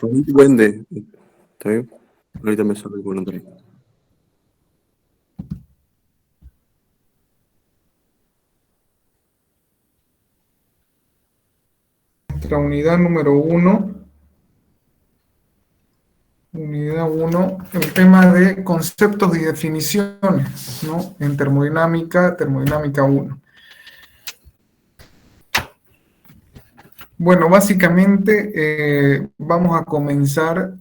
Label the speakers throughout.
Speaker 1: Un duende. ¿Está bien? Ahorita me sale el voluntario.
Speaker 2: Nuestra unidad número 1. Unidad 1, el tema de conceptos y definiciones, ¿no? En termodinámica, termodinámica 1. Bueno, básicamente vamos a comenzar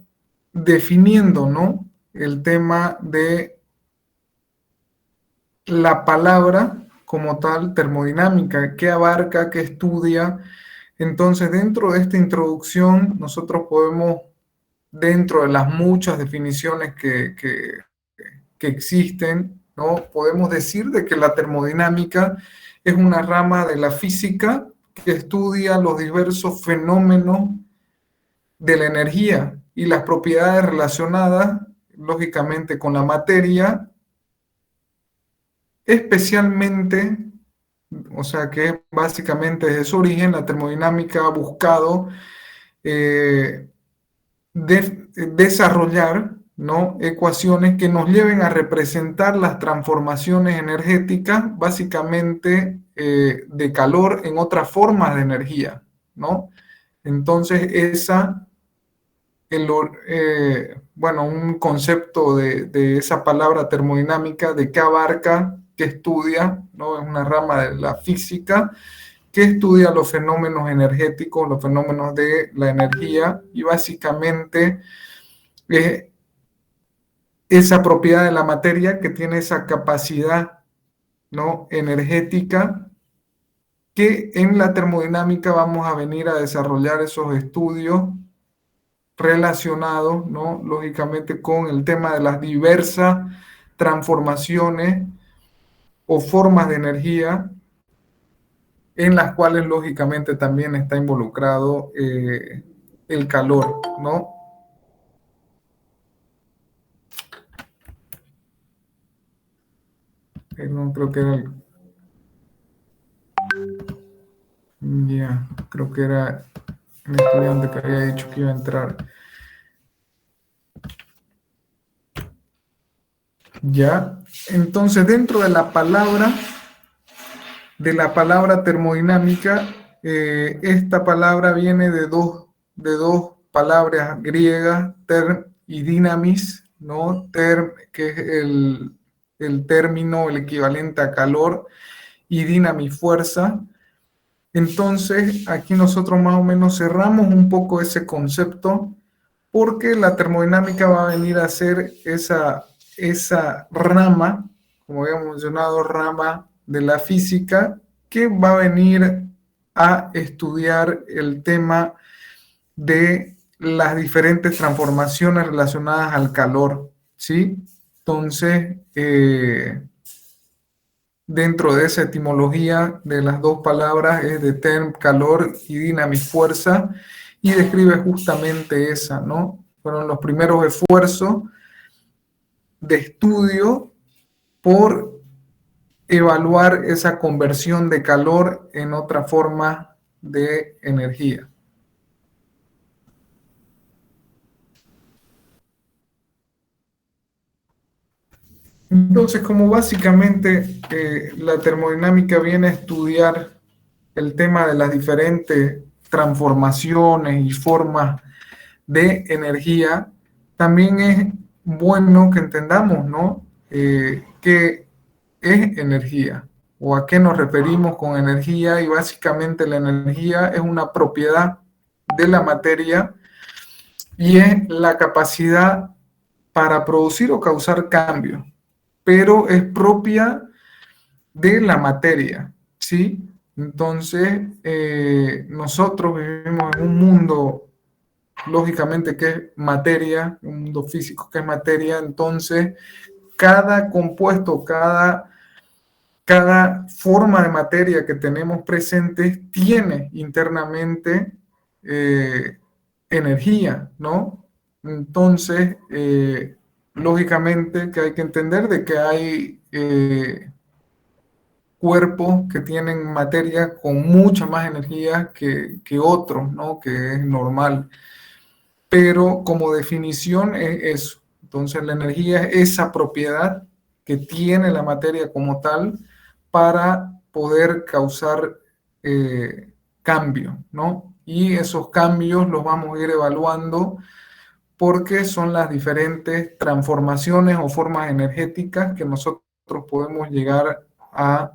Speaker 2: definiendo, ¿no? El tema de la palabra como tal, termodinámica, qué abarca, qué estudia. Entonces, dentro de esta introducción, nosotros podemos, dentro de las muchas definiciones que existen, ¿no? Podemos decir de que la termodinámica es una rama de la física que estudia los diversos fenómenos de la energía y las propiedades relacionadas, lógicamente, con la materia, especialmente, o sea que básicamente desde su origen la termodinámica ha buscado desarrollar, ¿no? Ecuaciones que nos lleven a representar las transformaciones energéticas, básicamente de calor en otras formas de energía, ¿no? Entonces, bueno, un concepto de esa palabra termodinámica, de qué abarca, qué estudia, ¿no? Es una rama de la física que estudia los fenómenos energéticos, los fenómenos de la energía, y básicamente esa propiedad de la materia que tiene esa capacidad, ¿no? Energética, que en la termodinámica vamos a venir a desarrollar esos estudios relacionados, ¿no? Lógicamente con el tema de las diversas transformaciones o formas de energía en las cuales lógicamente también está involucrado el calor, ¿no? No creo que era ya, creo que era el estudiante que había dicho que iba a entrar. Ya, entonces dentro de la palabra termodinámica, esta palabra viene de dos palabras griegas, term y dynamis, ¿no? Term, que es el término, el equivalente a calor, y dynamis, fuerza. Entonces, aquí nosotros más o menos cerramos un poco ese concepto, porque la termodinámica va a venir a ser esa rama, como habíamos mencionado, rama de la física, que va a venir a estudiar el tema de las diferentes transformaciones relacionadas al calor, ¿sí? Entonces, dentro de esa etimología de las dos palabras es de term, calor, y dynamis, fuerza, y describe justamente esa, ¿no? Fueron los primeros esfuerzos de estudio por evaluar esa conversión de calor en otra forma de energía. Entonces, como básicamente la termodinámica viene a estudiar el tema de las diferentes transformaciones y formas de energía, también es bueno que entendamos, ¿no? ¿Qué es energía? ¿O a qué nos referimos con energía? Y básicamente la energía es una propiedad de la materia y es la capacidad para producir o causar cambios, pero es propia de la materia, ¿sí? Entonces, nosotros vivimos en un mundo, lógicamente, que es materia, un mundo físico que es materia, entonces cada compuesto, cada forma de materia que tenemos presente tiene internamente energía, ¿no? Entonces, lógicamente que hay que entender de que hay cuerpos que tienen materia con mucha más energía que otros, ¿no? Que es normal. Pero como definición es eso. Entonces la energía es esa propiedad que tiene la materia como tal para poder causar cambio, ¿no? Y esos cambios los vamos a ir evaluando porque son las diferentes transformaciones o formas energéticas que nosotros podemos llegar a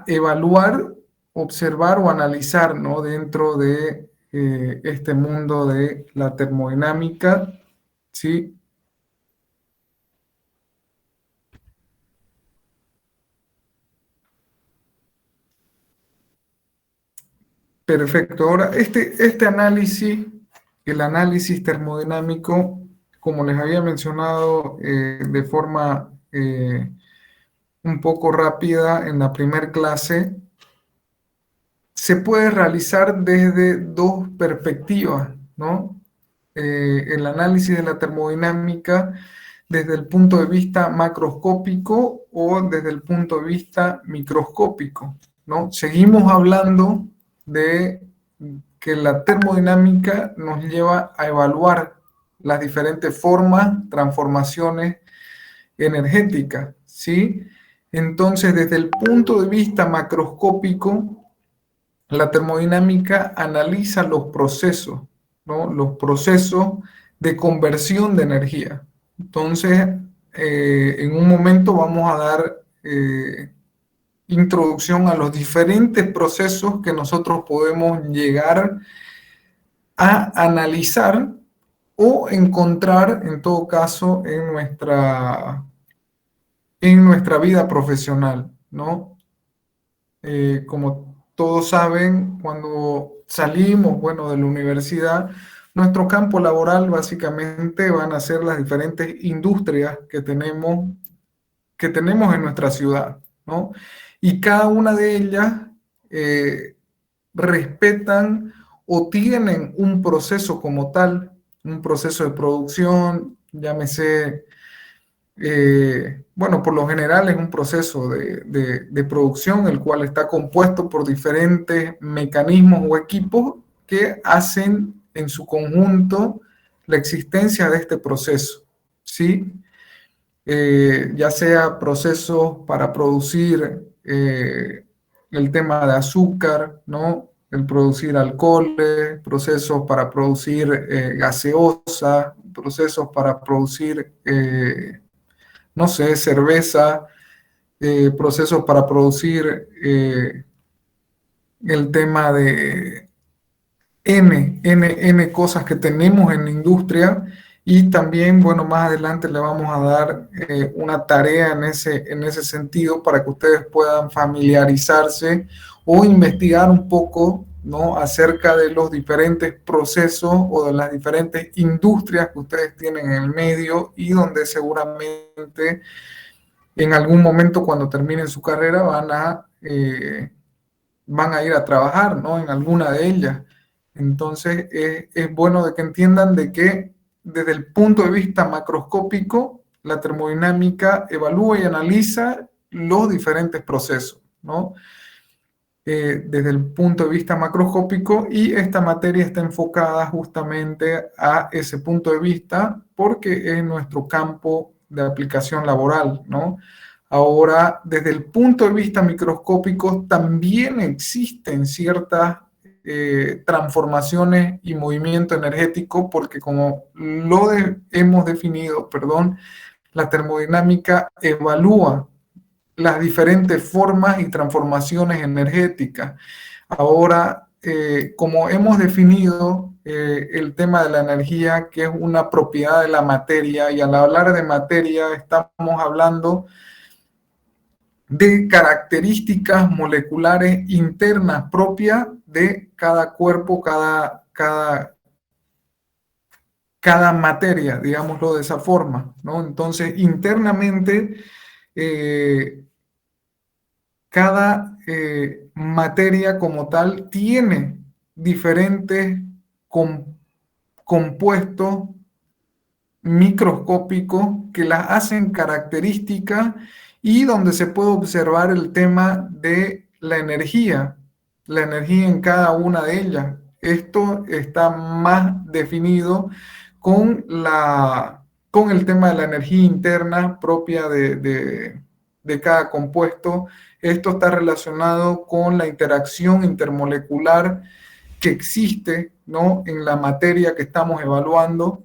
Speaker 2: evaluar, observar o analizar, ¿no? Dentro de este mundo de la termodinámica, ¿sí? Perfecto. Ahora, este análisis, el análisis termodinámico, como les había mencionado de forma un poco rápida en la primera clase, se puede realizar desde dos perspectivas, ¿no? El análisis de la termodinámica desde el punto de vista macroscópico o desde el punto de vista microscópico, ¿no? Seguimos hablando de que la termodinámica nos lleva a evaluar las diferentes formas, transformaciones energéticas, ¿sí? Entonces, desde el punto de vista macroscópico, la termodinámica analiza los procesos, ¿no? Los procesos de conversión de energía. Entonces, en un momento vamos a dar introducción a los diferentes procesos que nosotros podemos llegar a analizar o encontrar, en todo caso, en nuestra vida profesional, ¿no? Como todos saben, cuando salimos, bueno, de la universidad, nuestro campo laboral básicamente van a ser las diferentes industrias que tenemos en nuestra ciudad, ¿no? Y cada una de ellas eh, respetan o tienen un proceso como tal, un proceso de producción, llámese bueno, por lo general es un proceso de producción, el cual está compuesto por diferentes mecanismos o equipos que hacen en su conjunto la existencia de este proceso, ¿sí? Ya sea procesos para producir el tema de azúcar, ¿no? El producir alcoholes, procesos para producir gaseosa, procesos para producir no sé, cerveza, procesos para producir el tema de N cosas que tenemos en la industria y también, bueno, más adelante le vamos a dar una tarea en ese sentido para que ustedes puedan familiarizarse o investigar un poco, ¿no? Acerca de los diferentes procesos o de las diferentes industrias que ustedes tienen en el medio y donde seguramente en algún momento cuando terminen su carrera van a ir a trabajar, ¿no? En alguna de ellas. Entonces es bueno de que entiendan de que desde el punto de vista macroscópico, la termodinámica evalúa y analiza los diferentes procesos, ¿no? Desde el punto de vista macroscópico y esta materia está enfocada justamente a ese punto de vista porque es nuestro campo de aplicación laboral, ¿no? Ahora, desde el punto de vista microscópico, también existen ciertas transformaciones y movimiento energético porque como hemos definido, perdón, la termodinámica evalúa las diferentes formas y transformaciones energéticas. Ahora, como hemos definido el tema de la energía, que es una propiedad de la materia, y al hablar de materia estamos hablando de características moleculares internas propias de cada cuerpo, cada materia, digámoslo de esa forma, ¿no? Entonces, internamente, cada materia como tal tiene diferentes compuestos microscópicos que las hacen características y donde se puede observar el tema de la energía en cada una de ellas. Esto está más definido con, con el tema de la energía interna propia de cada compuesto. Esto está relacionado con la interacción intermolecular que existe, ¿no?, en la materia que estamos evaluando.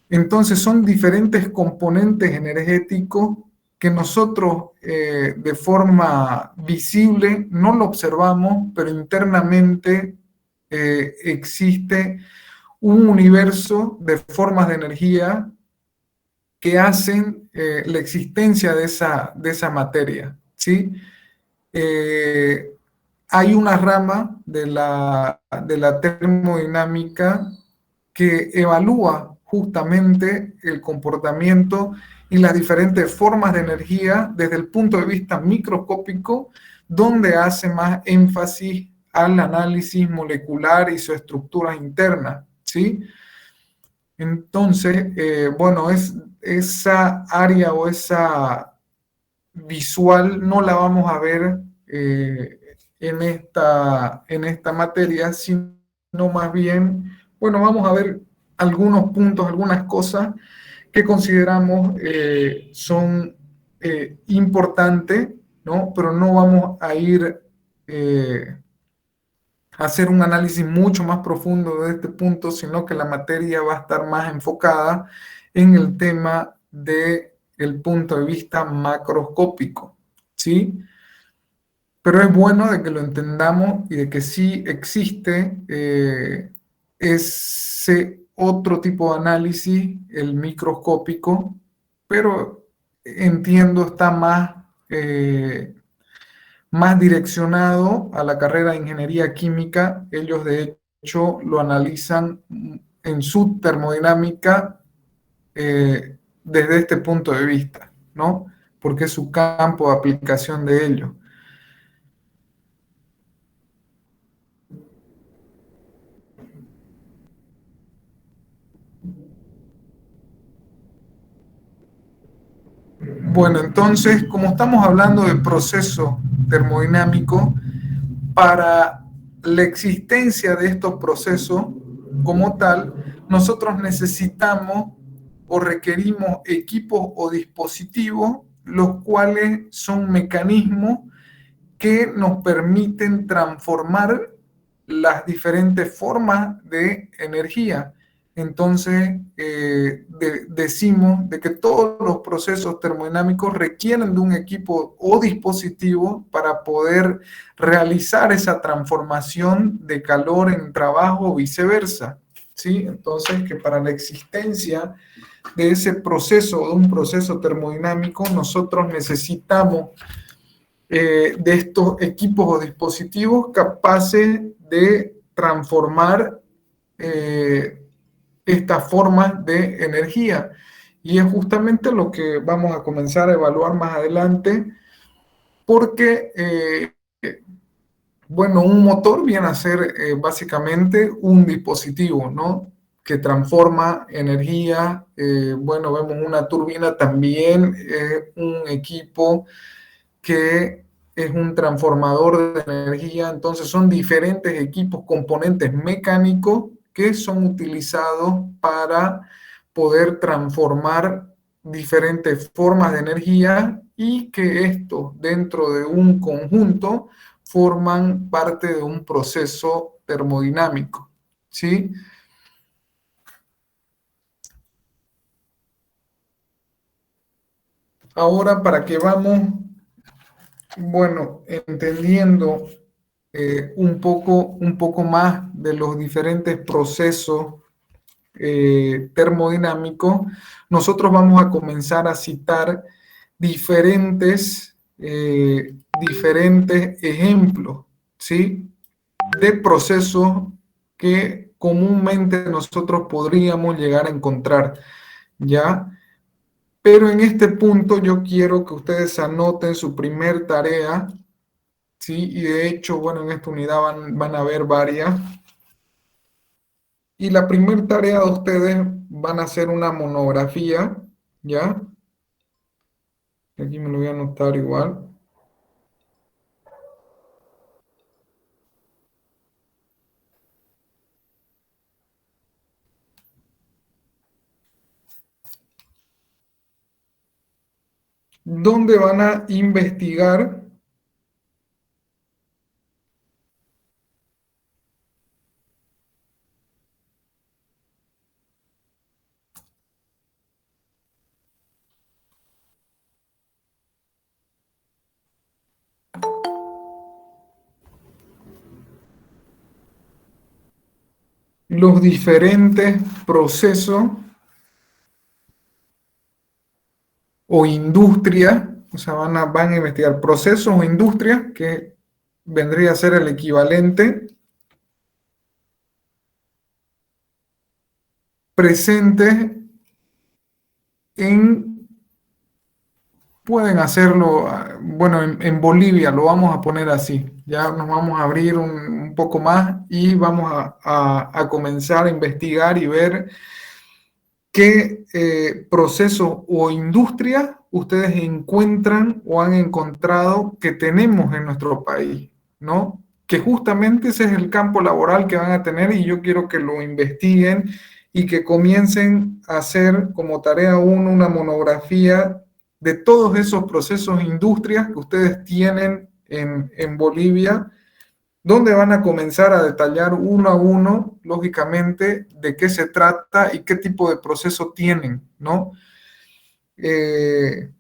Speaker 2: Entonces son diferentes componentes energéticos que nosotros de forma visible no lo observamos, pero internamente existe un universo de formas de energía que hacen la existencia de esa materia, ¿sí? Hay una rama de la termodinámica que evalúa justamente el comportamiento y las diferentes formas de energía desde el punto de vista microscópico, donde hace más énfasis al análisis molecular y su estructura interna, ¿sí? Entonces, bueno, esa área o esa visual no la vamos a ver en esta materia, sino más bien, bueno, vamos a ver algunos puntos, algunas cosas que consideramos son importantes, ¿no? Pero no vamos a ir a hacer un análisis mucho más profundo de este punto, sino que la materia va a estar más enfocada en el tema del punto de vista macroscópico, ¿sí? Pero es bueno de que lo entendamos y de que sí existe ese otro tipo de análisis, el microscópico, pero entiendo está más direccionado a la carrera de ingeniería química. Ellos de hecho lo analizan en su termodinámica desde este punto de vista, ¿no? Porque es su campo de aplicación de ello. Bueno, entonces, como estamos hablando de proceso termodinámico, para la existencia de estos procesos como tal, nosotros necesitamos o requerimos equipos o dispositivos, los cuales son mecanismos que nos permiten transformar las diferentes formas de energía. Entonces, decimos de que todos los procesos termodinámicos requieren de un equipo o dispositivo para poder realizar esa transformación de calor en trabajo o viceversa, ¿sí? Entonces, que para la existencia de ese proceso, de un proceso termodinámico, nosotros necesitamos de estos equipos o dispositivos capaces de transformar estas formas de energía. Y es justamente lo que vamos a comenzar a evaluar más adelante, porque, bueno, un motor viene a ser básicamente un dispositivo, ¿no?, que transforma energía. Bueno, vemos una turbina también, un equipo que es un transformador de energía. Entonces son diferentes equipos, componentes mecánicos que son utilizados para poder transformar diferentes formas de energía y que estos dentro de un conjunto forman parte de un proceso termodinámico, ¿sí? Ahora, para que vamos, bueno, entendiendo un poco más de los diferentes procesos termodinámicos, nosotros vamos a comenzar a citar diferentes ejemplos, ¿sí?, de procesos que comúnmente nosotros podríamos llegar a encontrar, ¿ya? Pero en este punto yo quiero que ustedes anoten su primer tarea, ¿sí? Y de hecho, bueno, en esta unidad van a ver varias. Y la primera tarea de ustedes van a hacer una monografía, ¿ya? Aquí me lo voy a anotar igual. ¿Dónde van a investigar los diferentes procesos o industrias? O sea, van a investigar procesos o industrias, que vendría a ser el equivalente, presentes en, pueden hacerlo, bueno, en Bolivia, lo vamos a poner así. Ya nos vamos a abrir un poco más y vamos a comenzar a investigar y ver qué procesos o industrias ustedes encuentran o han encontrado que tenemos en nuestro país, ¿no? Que justamente ese es el campo laboral que van a tener, y yo quiero que lo investiguen y que comiencen a hacer como tarea uno una monografía de todos esos procesos e industrias que ustedes tienen en Bolivia, donde van a comenzar a detallar uno a uno, lógicamente, de qué se trata y qué tipo de proceso tienen, ¿no? En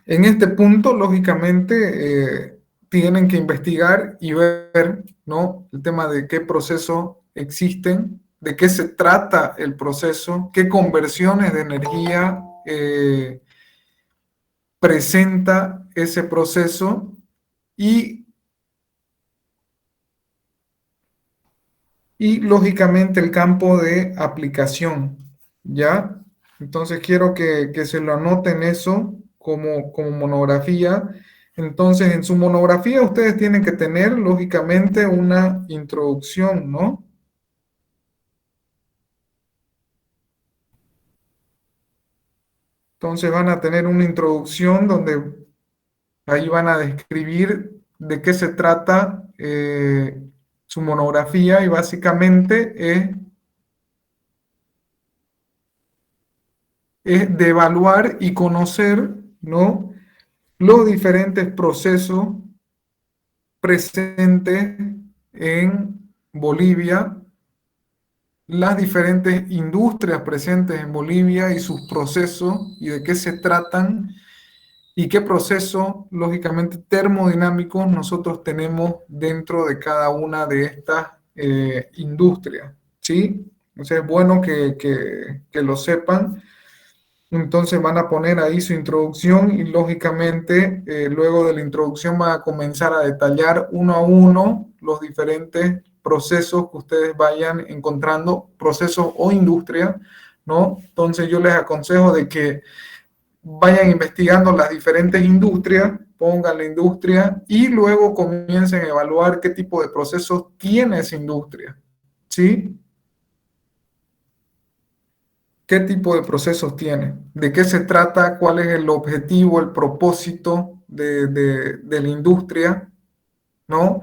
Speaker 2: este punto, lógicamente, tienen que investigar y ver, ¿no? El tema de qué procesos existen, de qué se trata el proceso, qué conversiones de energía presenta ese proceso, y lógicamente el campo de aplicación, ¿ya? Entonces quiero que se lo anoten eso como monografía. Entonces, en su monografía ustedes tienen que tener, lógicamente, una introducción, ¿no? Entonces van a tener una introducción donde ahí van a describir de qué se trata su monografía, y básicamente es de evaluar y conocer, ¿no? Los diferentes procesos presentes en Bolivia, las diferentes industrias presentes en Bolivia y sus procesos, y de qué se tratan, y qué proceso, lógicamente, termodinámicos nosotros tenemos dentro de cada una de estas industrias, ¿sí? O sea, es bueno que lo sepan. Entonces van a poner ahí su introducción, y lógicamente luego de la introducción van a comenzar a detallar uno a uno los diferentes procesos que ustedes vayan encontrando, procesos o industria, ¿no? Entonces yo les aconsejo de que vayan investigando las diferentes industrias, pongan la industria y luego comiencen a evaluar qué tipo de procesos tiene esa industria, ¿sí? ¿Qué tipo de procesos tiene? ¿De qué se trata? ¿Cuál es el objetivo, el propósito de la industria? ¿No?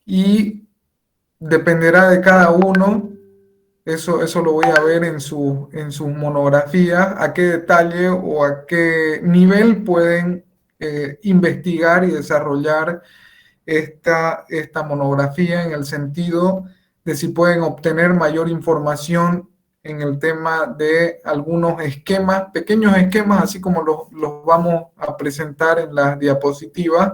Speaker 2: Y dependerá de cada uno, eso lo voy a ver en sus monografías, a qué detalle o a qué nivel pueden investigar y desarrollar esta monografía, en el sentido de si pueden obtener mayor información en el tema de algunos esquemas, pequeños esquemas, así como los vamos a presentar en las diapositivas,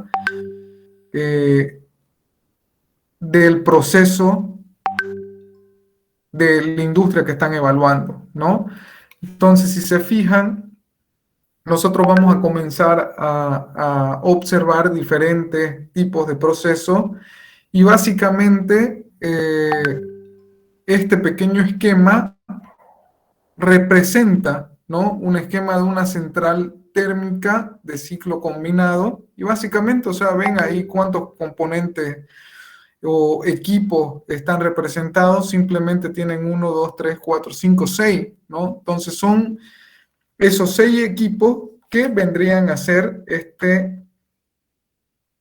Speaker 2: del proceso de la industria que están evaluando, ¿no? Entonces, si se fijan, nosotros vamos a comenzar a observar diferentes tipos de procesos, y básicamente este pequeño esquema representa, ¿no? Un esquema de una central térmica de ciclo combinado, y básicamente, o sea, ven ahí cuántos componentes o equipos están representados. Simplemente tienen 1, 2, 3, 4, 5, 6, ¿no? Entonces son esos 6 equipos que vendrían a ser este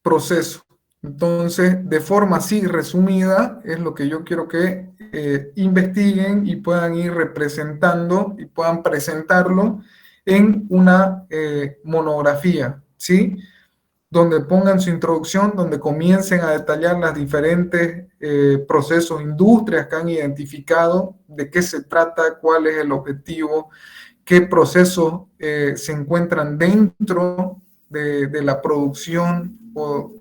Speaker 2: proceso. Entonces, de forma así resumida, es lo que yo quiero que investiguen y puedan ir representando y puedan presentarlo en una monografía, ¿sí? Donde pongan su introducción, donde comiencen a detallar las diferentes procesos, industrias que han identificado, de qué se trata, cuál es el objetivo, qué procesos se encuentran dentro de la producción o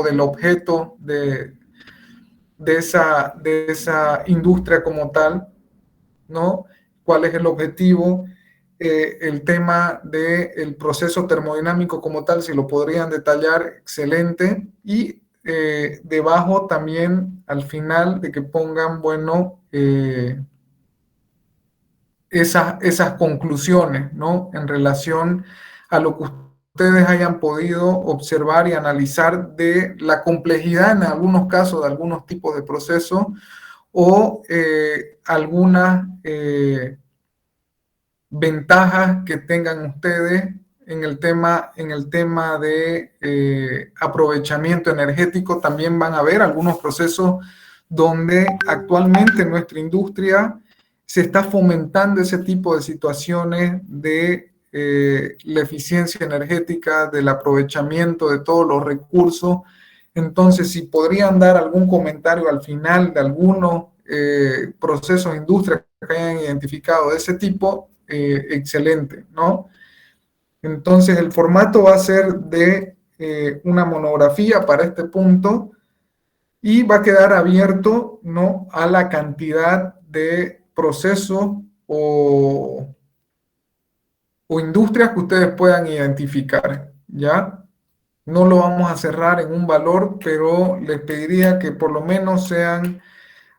Speaker 2: del objeto de esa industria como tal, ¿no? ¿Cuál es el objetivo? El tema del proceso termodinámico como tal, si lo podrían detallar, excelente. Y debajo también, al final, de que pongan, bueno, esas conclusiones, ¿no? En relación a lo que ustedes hayan podido observar y analizar de la complejidad en algunos casos de algunos tipos de procesos o algunas ventajas que tengan ustedes en el tema de aprovechamiento energético. También van a ver algunos procesos donde actualmente nuestra industria se está fomentando ese tipo de situaciones de la eficiencia energética, del aprovechamiento de todos los recursos. Entonces, si podrían dar algún comentario al final de algunos procesos de industria que hayan identificado de ese tipo, excelente, ¿no? Entonces, el formato va a ser de una monografía para este punto y va a quedar abierto, ¿no?, a la cantidad de procesos o industrias que ustedes puedan identificar, ¿ya? No lo vamos a cerrar en un valor, pero les pediría que por lo menos sean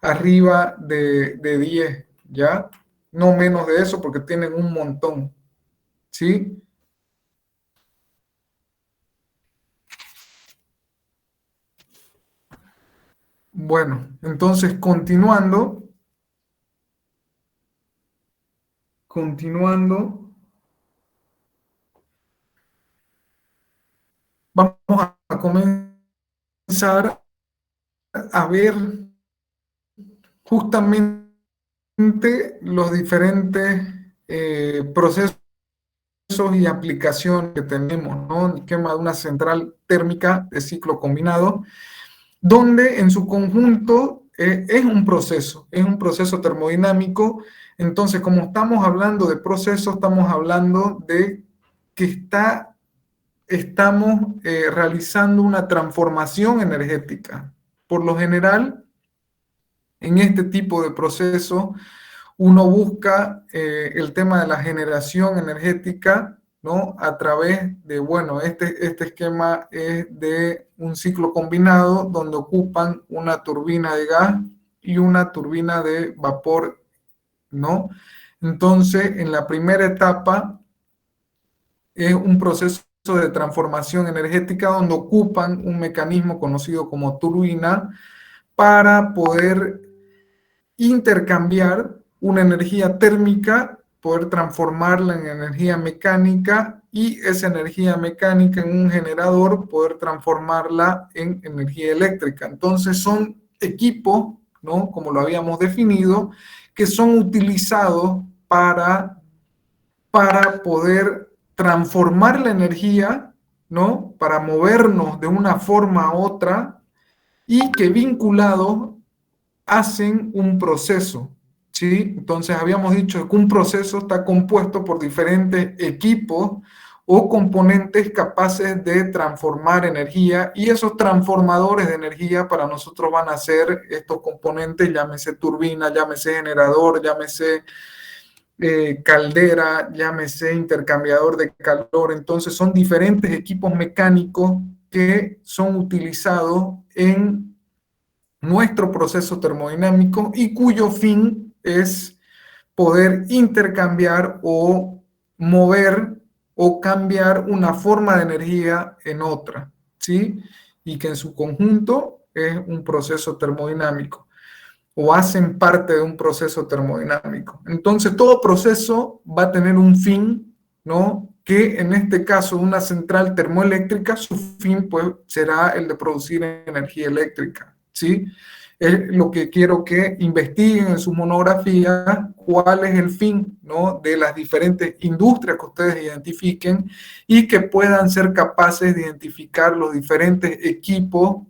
Speaker 2: arriba de 10, ¿ya? No menos de eso porque tienen un montón, ¿sí? Bueno, entonces continuando, vamos a comenzar a ver justamente los diferentes procesos y aplicaciones que tenemos, ¿no? El esquema de una central térmica de ciclo combinado, donde en su conjunto es un proceso termodinámico. Entonces, como estamos hablando de procesos, estamos hablando de que estamos realizando una transformación energética. Por lo general, en este tipo de procesos, uno busca el tema de la generación energética, ¿no? A través de, bueno, este esquema es de un ciclo combinado donde ocupan una turbina de gas y una turbina de vapor, ¿no? Entonces, en la primera etapa es un proceso de transformación energética donde ocupan un mecanismo conocido como turbina para poder intercambiar una energía térmica, poder transformarla en energía mecánica y esa energía mecánica en un generador, poder transformarla en energía eléctrica. Entonces son equipos, ¿no?, como lo habíamos definido, que son utilizados para poder transformar la energía, ¿no?, para movernos de una forma a otra y que vinculados hacen un proceso, ¿sí? Entonces habíamos dicho que un proceso está compuesto por diferentes equipos o componentes capaces de transformar energía y esos transformadores de energía para nosotros van a ser estos componentes, llámese turbina, llámese generador, llámese caldera, llámese intercambiador de calor. Entonces son diferentes equipos mecánicos que son utilizados en nuestro proceso termodinámico y cuyo fin es poder intercambiar o mover o cambiar una forma de energía en otra, ¿sí? Y que en su conjunto es un proceso termodinámico o hacen parte de un proceso termodinámico. Entonces, todo proceso va a tener un fin, ¿no?, que en este caso una central termoeléctrica, su fin pues será el de producir energía eléctrica, ¿sí? Es lo que quiero que investiguen en su monografía, cuál es el fin, ¿no?, de las diferentes industrias que ustedes identifiquen y que puedan ser capaces de identificar los diferentes equipos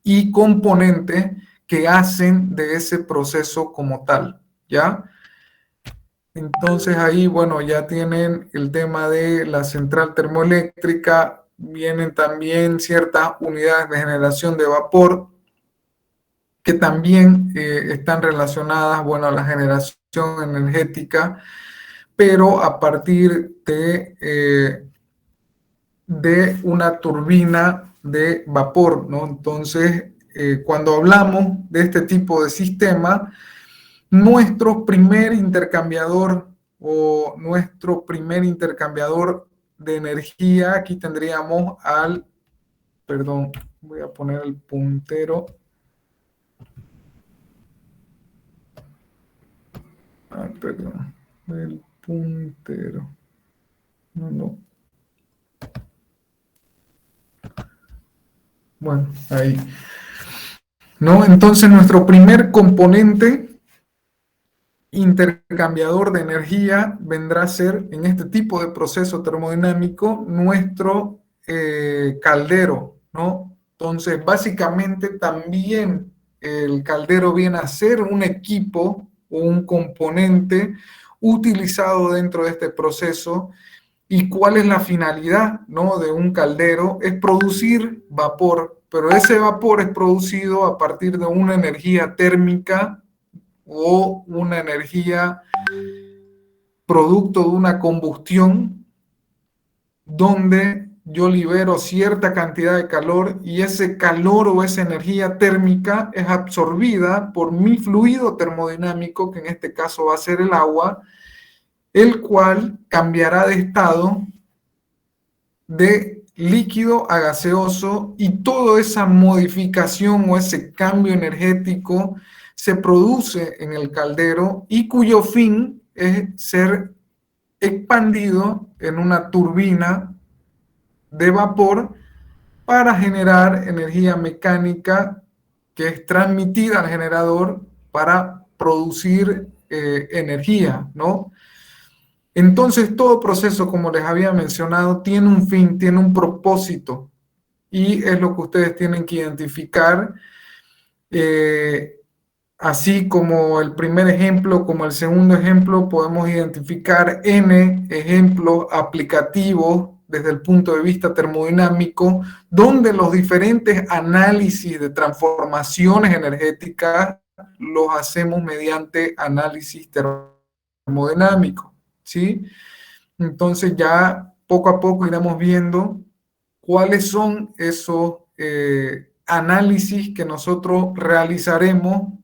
Speaker 2: y componentes que hacen de ese proceso como tal, ¿ya? Entonces ahí, bueno, ya tienen el tema de la central termoeléctrica, vienen también ciertas unidades de generación de vapor que también están relacionadas, bueno, a la generación energética, pero a partir de una turbina de vapor, ¿no? Entonces, cuando hablamos de este tipo de sistema, nuestro primer intercambiador de energía, aquí tendríamos perdón, voy a poner el puntero. Perdón, el puntero. No. Bueno, ahí. ¿No? Entonces, nuestro primer componente intercambiador de energía vendrá a ser, en este tipo de proceso termodinámico, nuestro caldero, ¿no? Entonces, básicamente también el caldero viene a ser un equipo o un componente utilizado dentro de este proceso. ¿Y cuál es la finalidad, ¿no?, de un caldero? Es producir vapor, pero ese vapor es producido a partir de una energía térmica o una energía producto de una combustión donde yo libero cierta cantidad de calor y ese calor o esa energía térmica es absorbida por mi fluido termodinámico, que en este caso va a ser el agua, el cual cambiará de estado de líquido a gaseoso, y toda esa modificación o ese cambio energético se produce en el caldero y cuyo fin es ser expandido en una turbina de vapor para generar energía mecánica que es transmitida al generador para producir energía, ¿no? Entonces, todo proceso, como les había mencionado, tiene un fin, tiene un propósito, y es lo que ustedes tienen que identificar, así como el primer ejemplo, como el segundo ejemplo, podemos identificar N ejemplos aplicativos desde el punto de vista termodinámico, donde los diferentes análisis de transformaciones energéticas los hacemos mediante análisis termodinámico, ¿sí? Entonces ya poco a poco iremos viendo cuáles son esos análisis que nosotros realizaremos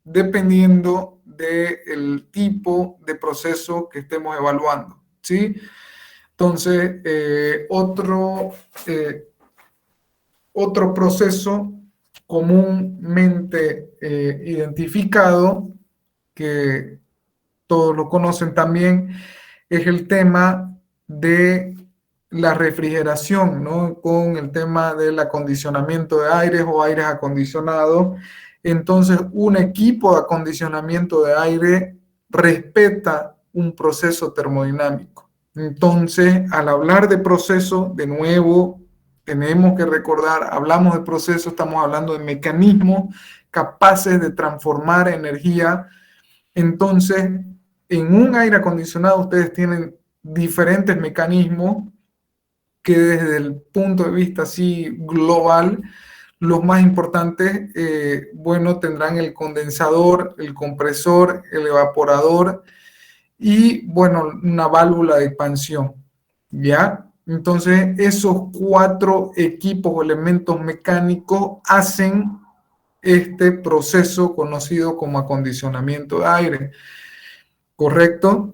Speaker 2: dependiendo del tipo de proceso que estemos evaluando, ¿sí? Entonces, otro proceso comúnmente identificado, que todos lo conocen también, es el tema de la refrigeración, ¿no?, con el tema del acondicionamiento de aires o aires acondicionados. Entonces, un equipo de acondicionamiento de aire respeta un proceso termodinámico. Entonces, al hablar de proceso, de nuevo, tenemos que recordar, hablamos de proceso, estamos hablando de mecanismos capaces de transformar energía. Entonces, en un aire acondicionado ustedes tienen diferentes mecanismos que desde el punto de vista así global, los más importantes, bueno, tendrán el condensador, el compresor, el evaporador y, bueno, una válvula de expansión, ¿ya? Entonces, esos 4 equipos o elementos mecánicos hacen este proceso conocido como acondicionamiento de aire, ¿correcto?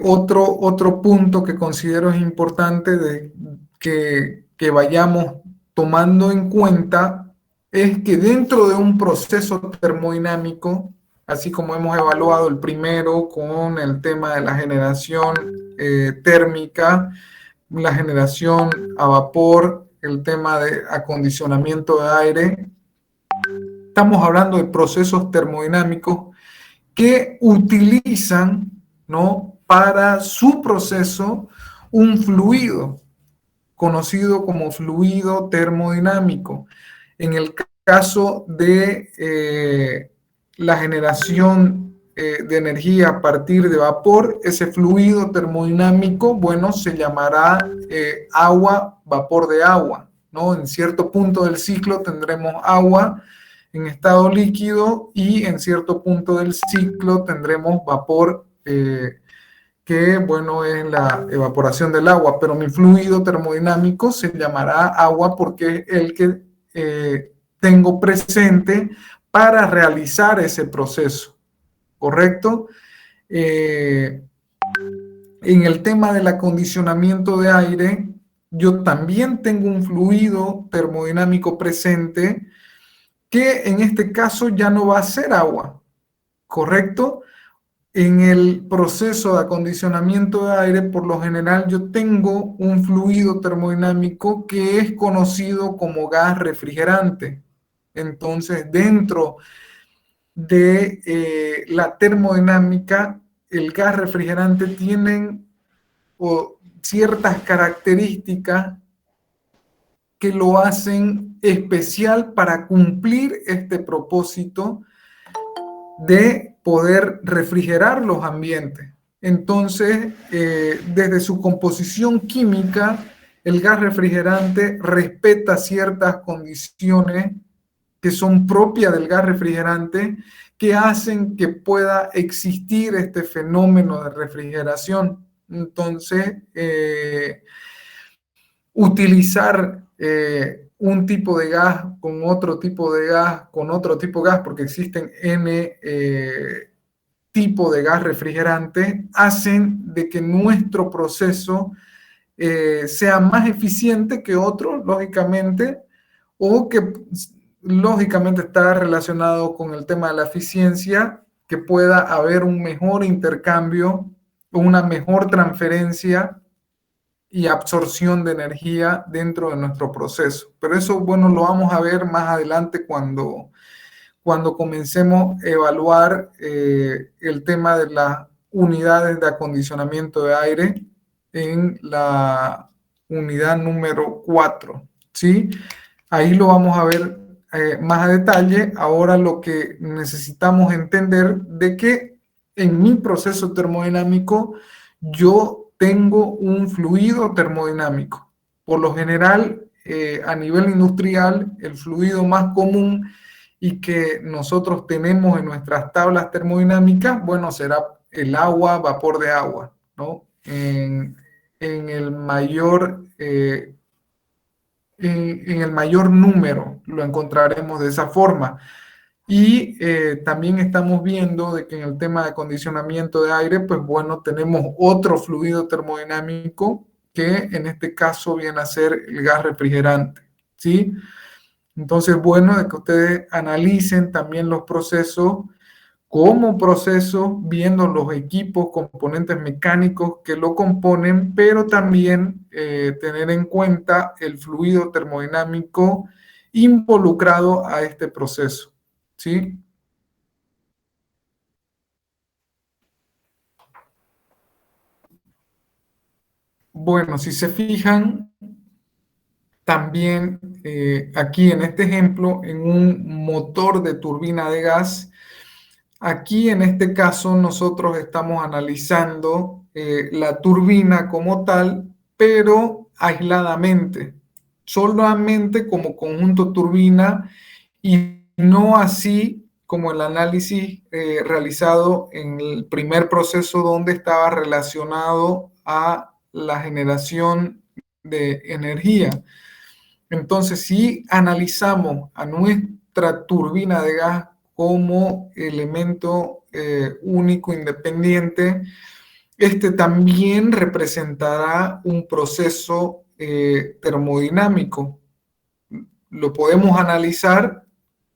Speaker 2: Otro punto que considero es importante que vayamos tomando en cuenta es que dentro de un proceso termodinámico así como hemos evaluado el primero con el tema de la generación térmica, la generación a vapor, el tema de acondicionamiento de aire. Estamos hablando de procesos termodinámicos que utilizan, ¿no?, para su proceso un fluido conocido como fluido termodinámico. En el caso de la generación de energía a partir de vapor, ese fluido termodinámico, bueno, se llamará agua, vapor de agua, ¿no? En cierto punto del ciclo tendremos agua en estado líquido y en cierto punto del ciclo tendremos vapor que, bueno, es la evaporación del agua, pero mi fluido termodinámico se llamará agua porque es el que tengo presente para realizar ese proceso, ¿correcto? En el tema del acondicionamiento de aire, yo también tengo un fluido termodinámico presente que en este caso ya no va a ser agua, ¿correcto? En el proceso de acondicionamiento de aire, por lo general, yo tengo un fluido termodinámico que es conocido como gas refrigerante. Entonces, dentro de la termodinámica, el gas refrigerante tiene ciertas características que lo hacen especial para cumplir este propósito de poder refrigerar los ambientes. Entonces, desde su composición química, el gas refrigerante respeta ciertas condiciones que son propias del gas refrigerante que hacen que pueda existir este fenómeno de refrigeración. Entonces, utilizar un tipo de gas con otro tipo de gas, con otro tipo de gas, porque existen N tipo de gas refrigerante, hacen de que nuestro proceso sea más eficiente que otro, lógicamente, o que lógicamente está relacionado con el tema de la eficiencia, que pueda haber un mejor intercambio, una mejor transferencia y absorción de energía dentro de nuestro proceso. Pero eso, bueno, lo vamos a ver más adelante cuando comencemos a evaluar el tema de las unidades de acondicionamiento de aire en la unidad número 4, ¿sí? Ahí lo vamos a ver más a detalle. Ahora lo que necesitamos entender de que en mi proceso termodinámico yo tengo un fluido termodinámico. Por lo general, a nivel industrial, el fluido más común y que nosotros tenemos en nuestras tablas termodinámicas, bueno, será el agua, vapor de agua, ¿no? En el mayor, en el mayor número lo encontraremos de esa forma. Y también estamos viendo de que en el tema de acondicionamiento de aire, pues bueno, tenemos otro fluido termodinámico que en este caso viene a ser el gas refrigerante, ¿sí? Entonces, bueno, de que ustedes analicen también los procesos como proceso, viendo los equipos, componentes mecánicos que lo componen, pero también tener en cuenta el fluido termodinámico involucrado a este proceso, ¿sí? Bueno, si se fijan, también aquí en este ejemplo, en un motor de turbina de gas, aquí en este caso nosotros estamos analizando la turbina como tal, pero aisladamente, solamente como conjunto turbina y no así como el análisis realizado en el primer proceso donde estaba relacionado a la generación de energía. Entonces, si analizamos a nuestra turbina de gas como elemento único, independiente, este también representará un proceso termodinámico. Lo podemos analizar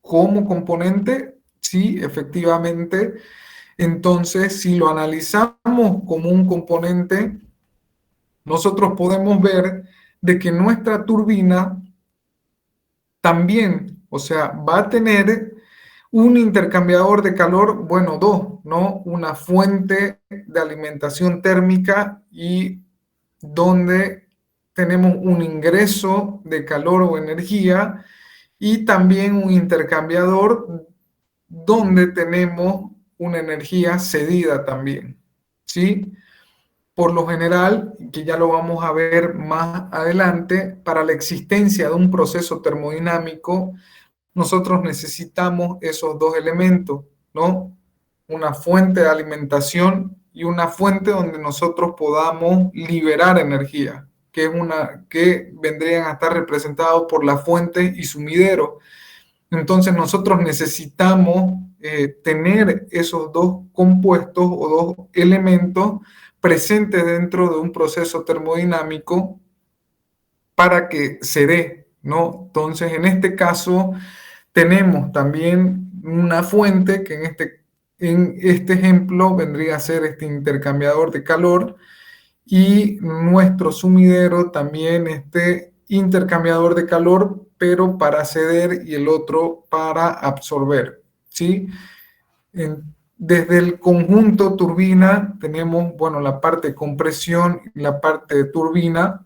Speaker 2: como componente, Sí, efectivamente. Entonces, si lo analizamos como un componente, nosotros podemos ver de que nuestra turbina también, o sea, va a tener un intercambiador de calor, bueno, dos, ¿no? Una fuente de alimentación térmica y donde tenemos un ingreso de calor o energía y también un intercambiador donde tenemos una energía cedida también, ¿sí? Por lo general, que ya lo vamos a ver más adelante, para la existencia de un proceso termodinámico, nosotros necesitamos esos dos elementos, ¿no? Una fuente de alimentación y una fuente donde nosotros podamos liberar energía, que vendrían a estar representados por la fuente y sumidero. Entonces nosotros necesitamos tener esos dos compuestos o dos elementos presentes dentro de un proceso termodinámico para que se dé, ¿no? Entonces, en este caso, tenemos también una fuente que en este ejemplo vendría a ser este intercambiador de calor y nuestro sumidero también este intercambiador de calor, pero para ceder y el otro para absorber, ¿sí? Desde el conjunto turbina tenemos, bueno, la parte de compresión y la parte de turbina,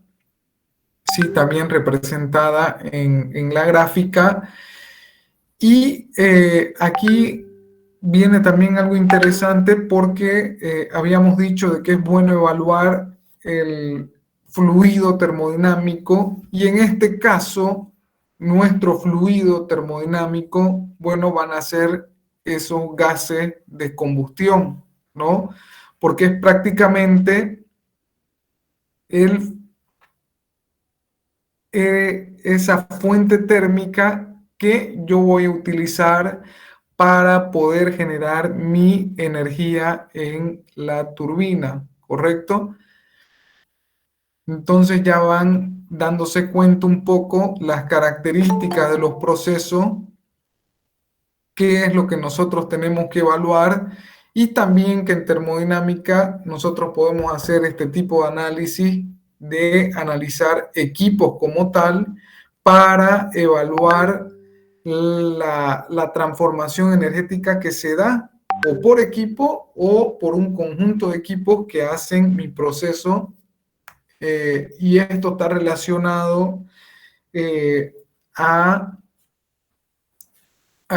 Speaker 2: sí, también representada en la gráfica. Y aquí viene también algo interesante porque habíamos dicho de que es bueno evaluar el fluido termodinámico y en este caso nuestro fluido termodinámico, bueno, van a ser esos gases de combustión, ¿no? Porque es prácticamente el esa fuente térmica que yo voy a utilizar para poder generar mi energía en la turbina, ¿correcto? Entonces ya van dándose cuenta un poco las características de los procesos, qué es lo que nosotros tenemos que evaluar y también que en termodinámica nosotros podemos hacer este tipo de análisis de analizar equipos como tal para evaluar la transformación energética que se da o por equipo o por un conjunto de equipos que hacen mi proceso y esto está relacionado eh, a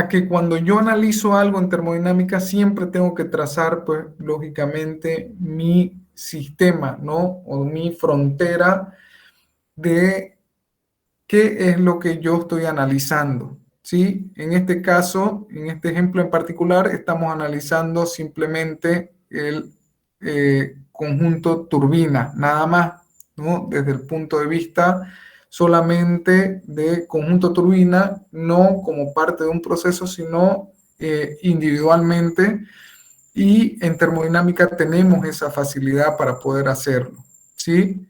Speaker 2: que cuando yo analizo algo en termodinámica siempre tengo que trazar, pues, lógicamente mi sistema, ¿no? O mi frontera de qué es lo que yo estoy analizando, ¿sí? En este caso, en este ejemplo en particular, estamos analizando simplemente el conjunto turbina, nada más, ¿no? Desde el punto de vista solamente de conjunto turbina, no como parte de un proceso, sino individualmente. Y en termodinámica tenemos esa facilidad para poder hacerlo, ¿sí?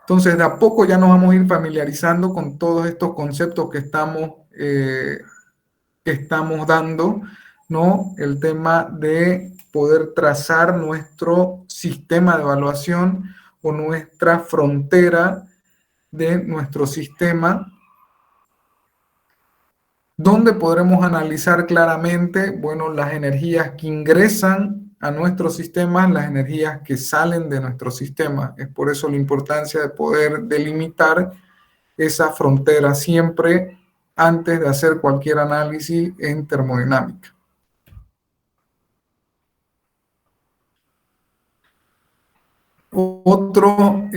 Speaker 2: Entonces, de a poco ya nos vamos a ir familiarizando con todos estos conceptos que estamos dando, ¿no? El tema de poder trazar nuestro sistema de evaluación o nuestra frontera de nuestro sistema, donde podremos analizar claramente, bueno, las energías que ingresan a nuestro sistema, las energías que salen de nuestro sistema. Es por eso la importancia de poder delimitar esa frontera siempre antes de hacer cualquier análisis en termodinámica. Otros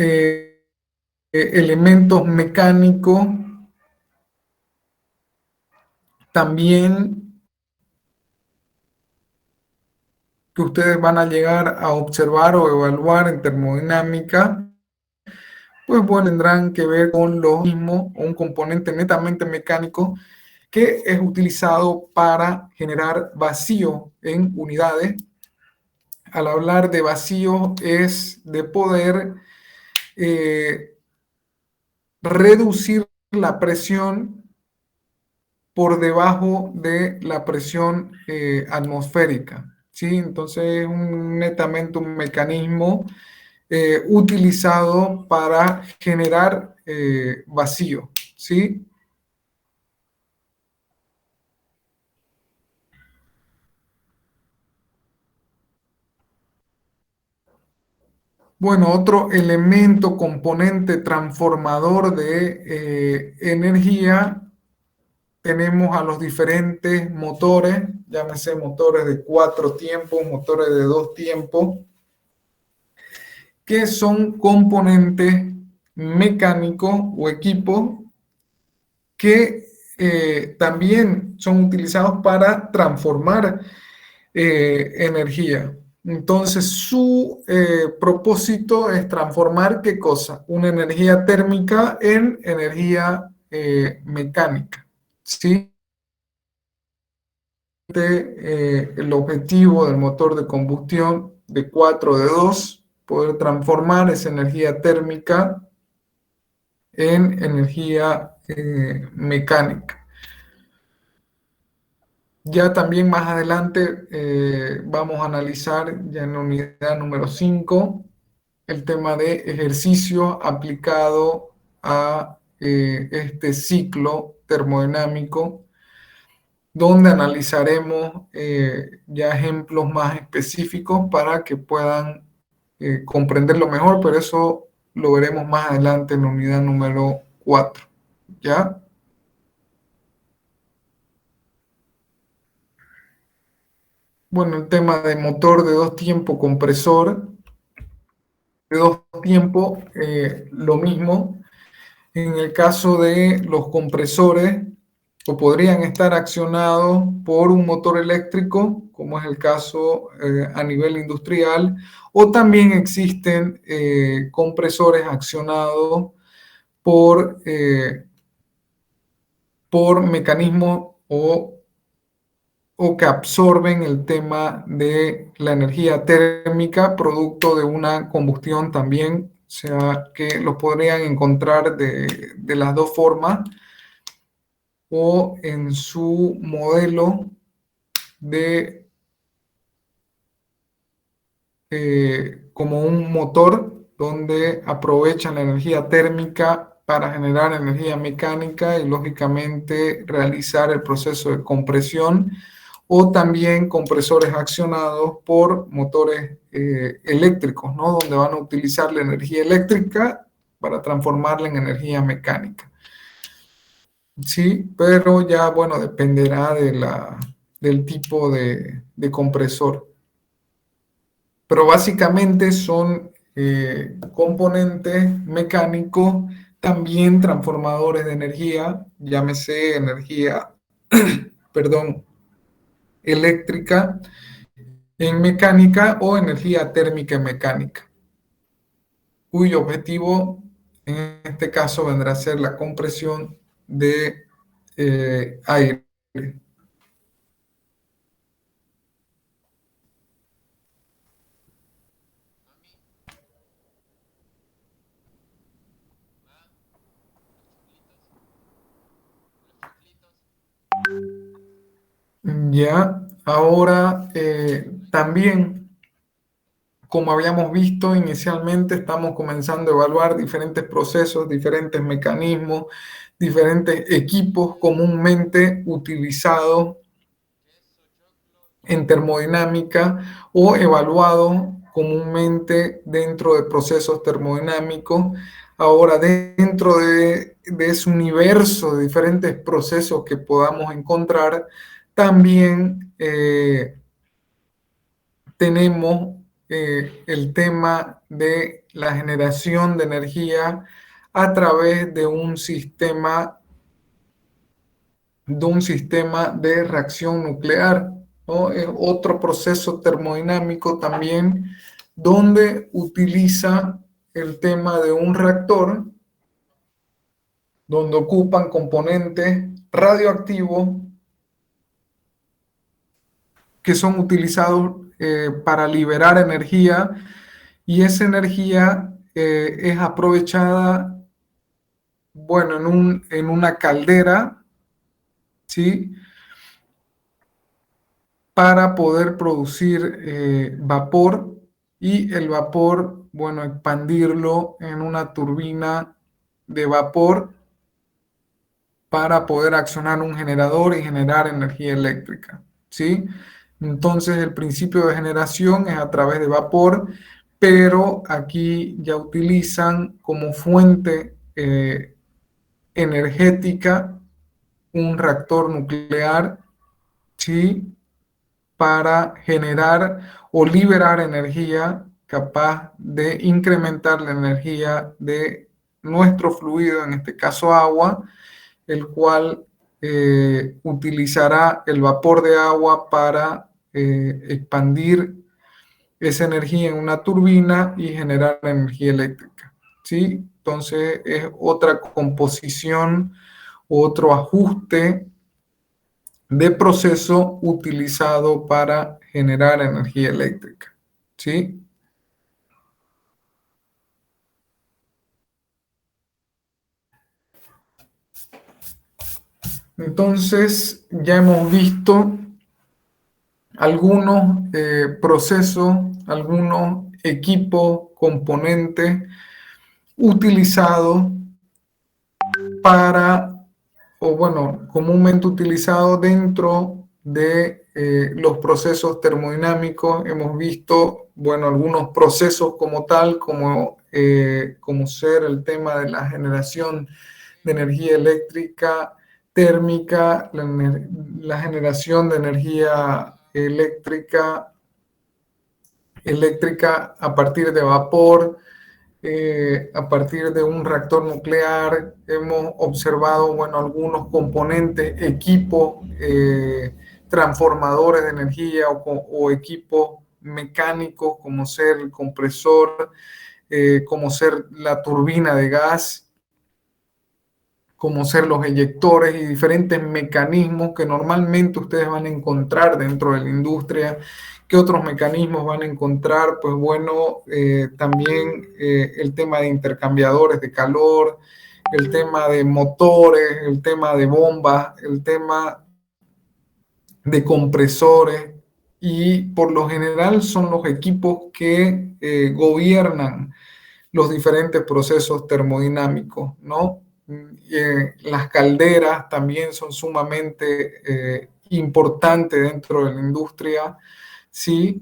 Speaker 2: elementos mecánicos también que ustedes van a llegar a observar o evaluar en termodinámica, pues bueno, tendrán que ver con lo mismo, un componente netamente mecánico que es utilizado para generar vacío en unidades. Al hablar de vacío es de poder reducir la presión por debajo de la presión atmosférica, ¿sí? Entonces es netamente un mecanismo utilizado para generar vacío, ¿sí? Bueno, otro elemento, componente transformador de energía, tenemos a los diferentes motores, llámese motores de 4 tiempos, motores de 2 tiempos, que son componentes mecánicos o equipos que también son utilizados para transformar energía. Entonces, su propósito es transformar ¿qué cosa? Una energía térmica en energía mecánica, ¿sí? El objetivo del motor de combustión de 4 de 2 poder transformar esa energía térmica en energía mecánica. Ya también más adelante vamos a analizar ya en la unidad número 5 el tema de ejercicio aplicado a este ciclo termodinámico, donde analizaremos ya ejemplos más específicos para que puedan comprenderlo mejor, pero eso lo veremos más adelante en la unidad número 4. ¿Ya? Bueno, el tema de motor de 2 tiempos, compresor de 2 tiempos, lo mismo. En el caso de los compresores, o podrían estar accionados por un motor eléctrico, como es el caso a nivel industrial, o también existen compresores accionados por mecanismos o que absorben el tema de la energía térmica producto de una combustión también, o sea, que los podrían encontrar de las dos formas o en su modelo de como un motor donde aprovechan la energía térmica para generar energía mecánica y lógicamente realizar el proceso de compresión, o también compresores accionados por motores eléctricos, ¿no? Donde van a utilizar la energía eléctrica para transformarla en energía mecánica. Sí, pero ya, bueno, dependerá del tipo de compresor. Pero básicamente son componentes mecánicos, también transformadores de energía, llámese energía, perdón, eléctrica en mecánica o energía térmica en mecánica, cuyo objetivo en este caso vendrá a ser la compresión de aire. Ya, ahora también, como habíamos visto inicialmente, estamos comenzando a evaluar diferentes procesos, diferentes mecanismos, diferentes equipos comúnmente utilizados en termodinámica o evaluados comúnmente dentro de procesos termodinámicos. Ahora, dentro de ese universo de diferentes procesos que podamos encontrar, también tenemos el tema de la generación de energía a través de reacción nuclear, ¿no? Es otro proceso termodinámico también donde utiliza el tema de un reactor, donde ocupan componentes radioactivos que son utilizados para liberar energía, y esa energía es aprovechada, bueno, en una caldera, ¿sí? Para poder producir vapor y el vapor, bueno, expandirlo en una turbina de vapor para poder accionar un generador y generar energía eléctrica, ¿sí? Entonces el principio de generación es a través de vapor, pero aquí ya utilizan como fuente energética un reactor nuclear, ¿sí? Para generar o liberar energía capaz de incrementar la energía de nuestro fluido, en este caso agua, el cual utilizará el vapor de agua para expandir esa energía en una turbina y generar energía eléctrica, ¿sí? Entonces es otra composición, otro ajuste de proceso utilizado para generar energía eléctrica, ¿sí? Entonces, ya hemos visto algunos procesos, algunos equipos, componentes utilizados para, o bueno, comúnmente utilizados dentro de los procesos termodinámicos. Hemos visto, bueno, algunos procesos como tal, como ser el tema de la generación de energía eléctrica, térmica, la generación de energía eléctrica a partir de vapor, a partir de un reactor nuclear. Hemos observado, bueno, algunos componentes, equipos, transformadores de energía o equipos mecánicos como ser el compresor, como ser la turbina de gas, como ser los eyectores y diferentes mecanismos que normalmente ustedes van a encontrar dentro de la industria. ¿Qué otros mecanismos van a encontrar? Pues bueno, también el tema de intercambiadores de calor, el tema de motores, el tema de bombas, el tema de compresores, y por lo general son los equipos que gobiernan los diferentes procesos termodinámicos, ¿no? Las calderas también son sumamente importantes dentro de la industria, ¿sí?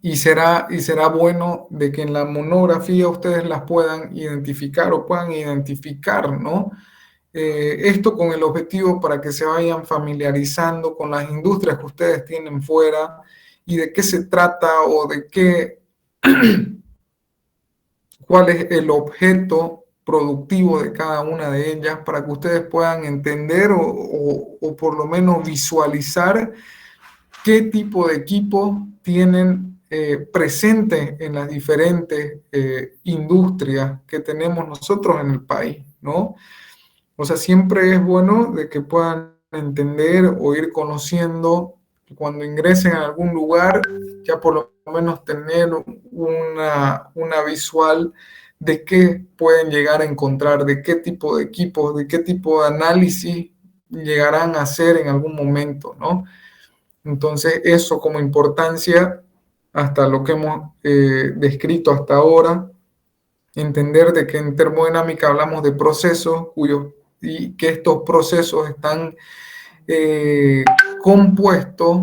Speaker 2: Y será bueno de que en la monografía ustedes las puedan identificar o puedan identificar, ¿no? Esto con el objetivo para que se vayan familiarizando con las industrias que ustedes tienen fuera y de qué se trata o de qué, cuál es el objeto productivo de cada una de ellas para que ustedes puedan entender o por lo menos visualizar qué tipo de equipos tienen presente en las diferentes industrias que tenemos nosotros en el país, ¿no? O sea, siempre es bueno de que puedan entender o ir conociendo cuando ingresen a algún lugar, ya por lo menos tener una visual de qué pueden llegar a encontrar, de qué tipo de equipos, de qué tipo de análisis llegarán a hacer en algún momento, ¿no? Entonces, eso como importancia, hasta lo que hemos descrito hasta ahora, entender de que en termodinámica hablamos de procesos y que estos procesos están compuestos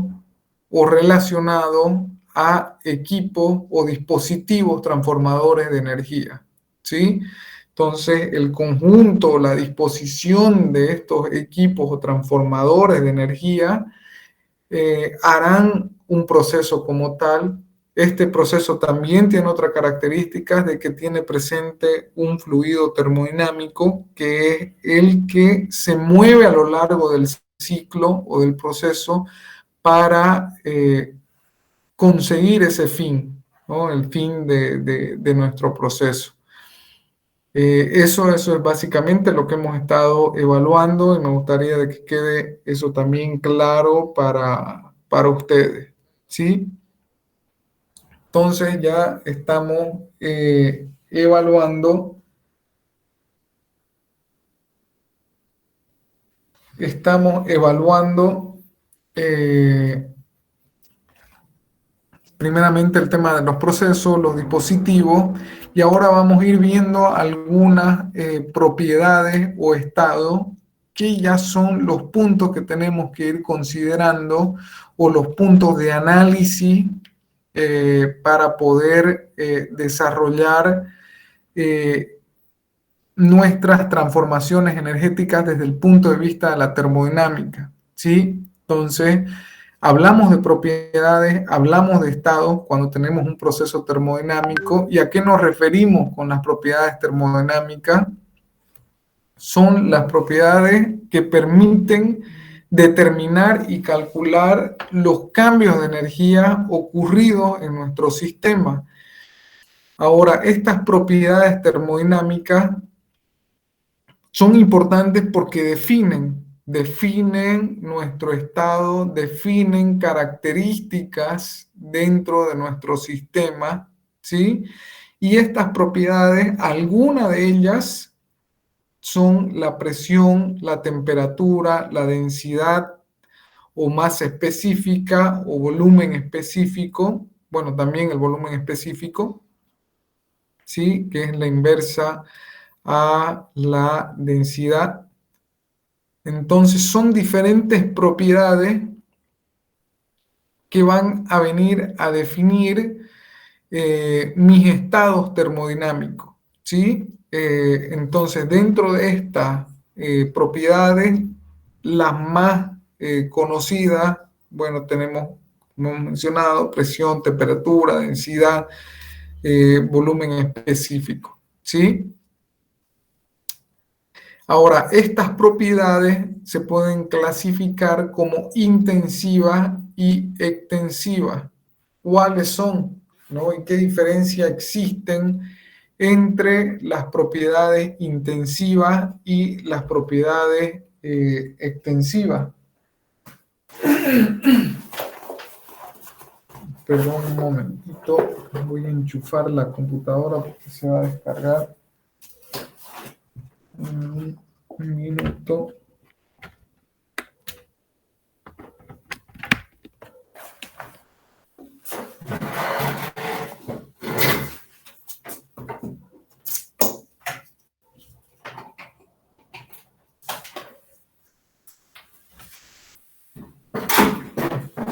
Speaker 2: o relacionados a equipos o dispositivos transformadores de energía, ¿sí? Entonces, el conjunto, la disposición de estos equipos o transformadores de energía harán un proceso como tal. Este proceso también tiene otra característica de que tiene presente un fluido termodinámico que es el que se mueve a lo largo del ciclo o del proceso para conseguir ese fin, ¿no? El fin de nuestro proceso. Eso es básicamente lo que hemos estado evaluando y me gustaría de que quede eso también claro para ustedes, ¿sí? Entonces ya estamos evaluando estamos evaluando primeramente el tema de los procesos, los dispositivos, y ahora vamos a ir viendo algunas propiedades o estados que ya son los puntos que tenemos que ir considerando o los puntos de análisis para poder desarrollar nuestras transformaciones energéticas desde el punto de vista de la termodinámica, ¿sí? Entonces, hablamos de propiedades, hablamos de estados cuando tenemos un proceso termodinámico. ¿Y a qué nos referimos con las propiedades termodinámicas? Son las propiedades que permiten determinar y calcular los cambios de energía ocurridos en nuestro sistema. Ahora, estas propiedades termodinámicas son importantes porque definen nuestro estado, definen características dentro de nuestro sistema, ¿sí? Y estas propiedades, algunas de ellas son la presión, la temperatura, la densidad o masa específica o volumen específico, bueno, también el volumen específico, ¿sí? Que es la inversa a la densidad. Entonces son diferentes propiedades que van a venir a definir mis estados termodinámicos, ¿sí? Entonces dentro de estas propiedades, las más conocidas, bueno, tenemos, como hemos mencionado, presión, temperatura, densidad, volumen específico, ¿sí? Ahora, estas propiedades se pueden clasificar como intensivas y extensivas. ¿Cuáles son? ¿No? ¿Y qué diferencia existen entre las propiedades intensivas y las propiedades extensivas? Perdón un momentito, voy a enchufar la computadora porque se va a descargar. Un minuto.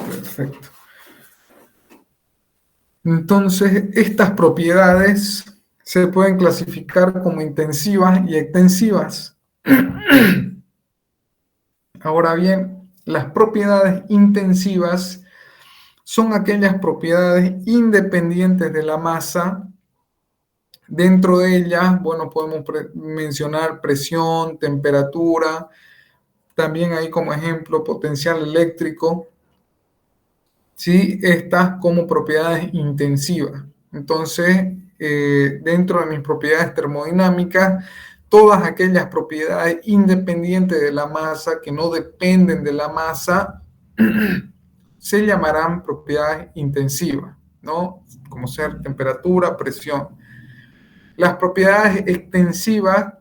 Speaker 2: Perfecto. Entonces, estas propiedades se pueden clasificar como intensivas y extensivas. Ahora bien, las propiedades intensivas son aquellas propiedades independientes de la masa. Dentro de ellas, bueno, podemos mencionar presión, temperatura, también hay como ejemplo potencial eléctrico, ¿sí? Estas como propiedades intensivas. Entonces, dentro de mis propiedades termodinámicas, todas aquellas propiedades independientes de la masa, que no dependen de la masa, se llamarán propiedades intensivas, ¿no? Como ser temperatura, presión. Las propiedades extensivas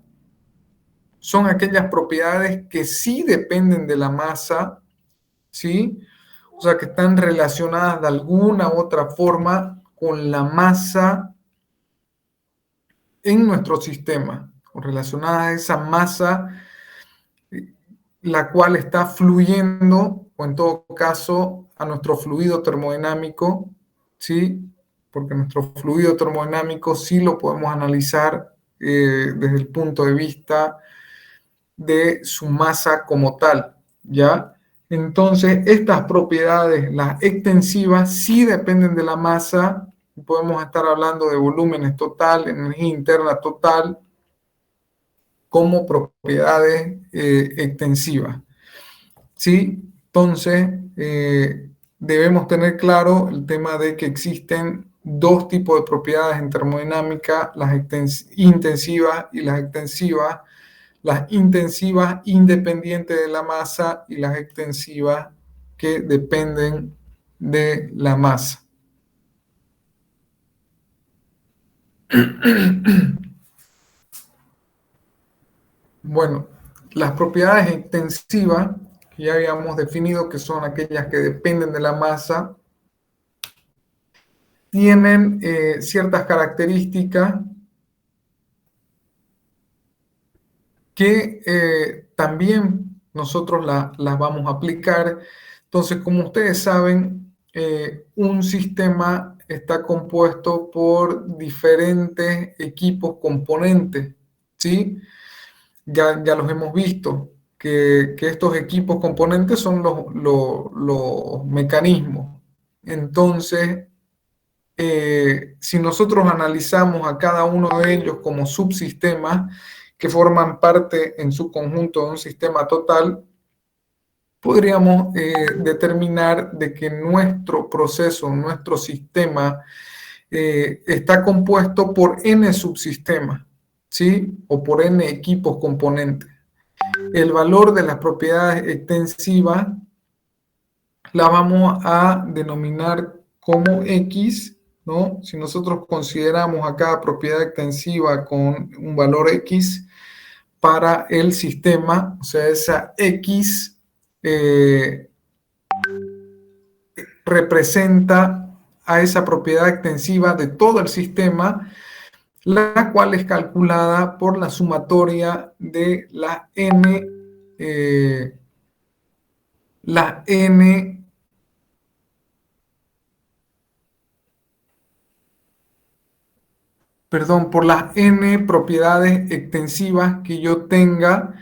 Speaker 2: son aquellas propiedades que sí dependen de la masa, ¿sí? O sea, que están relacionadas de alguna u otra forma con la masa en nuestro sistema, o relacionadas a esa masa la cual está fluyendo, o en todo caso a nuestro fluido termodinámico, ¿sí? Porque nuestro fluido termodinámico sí lo podemos analizar desde el punto de vista de su masa como tal, ¿ya? Entonces, estas propiedades, las extensivas, sí dependen de la masa. Podemos estar hablando de volúmenes total, energía interna total, como propiedades extensivas, ¿sí? Entonces, debemos tener claro el tema de que existen dos tipos de propiedades en termodinámica, las intensivas y las extensivas. Las intensivas independientes de la masa y las extensivas que dependen de la masa. Bueno, las propiedades extensivas, que ya habíamos definido que son aquellas que dependen de la masa, tienen ciertas características que también nosotros las vamos a aplicar. Entonces, como ustedes saben, un sistema está compuesto por diferentes equipos componentes, ¿sí? Ya los hemos visto, que estos equipos componentes son los mecanismos. Entonces, si nosotros analizamos a cada uno de ellos como subsistemas que forman parte en su conjunto de un sistema total, podríamos determinar de que nuestro proceso, nuestro sistema, está compuesto por n subsistemas, ¿sí? O por n equipos componentes. El valor de las propiedades extensivas la vamos a denominar como X, ¿no? Si nosotros consideramos a cada propiedad extensiva con un valor X para el sistema, o sea, esa X representa a esa propiedad extensiva de todo el sistema, la cual es calculada por la sumatoria de la n, por las n propiedades extensivas que yo tenga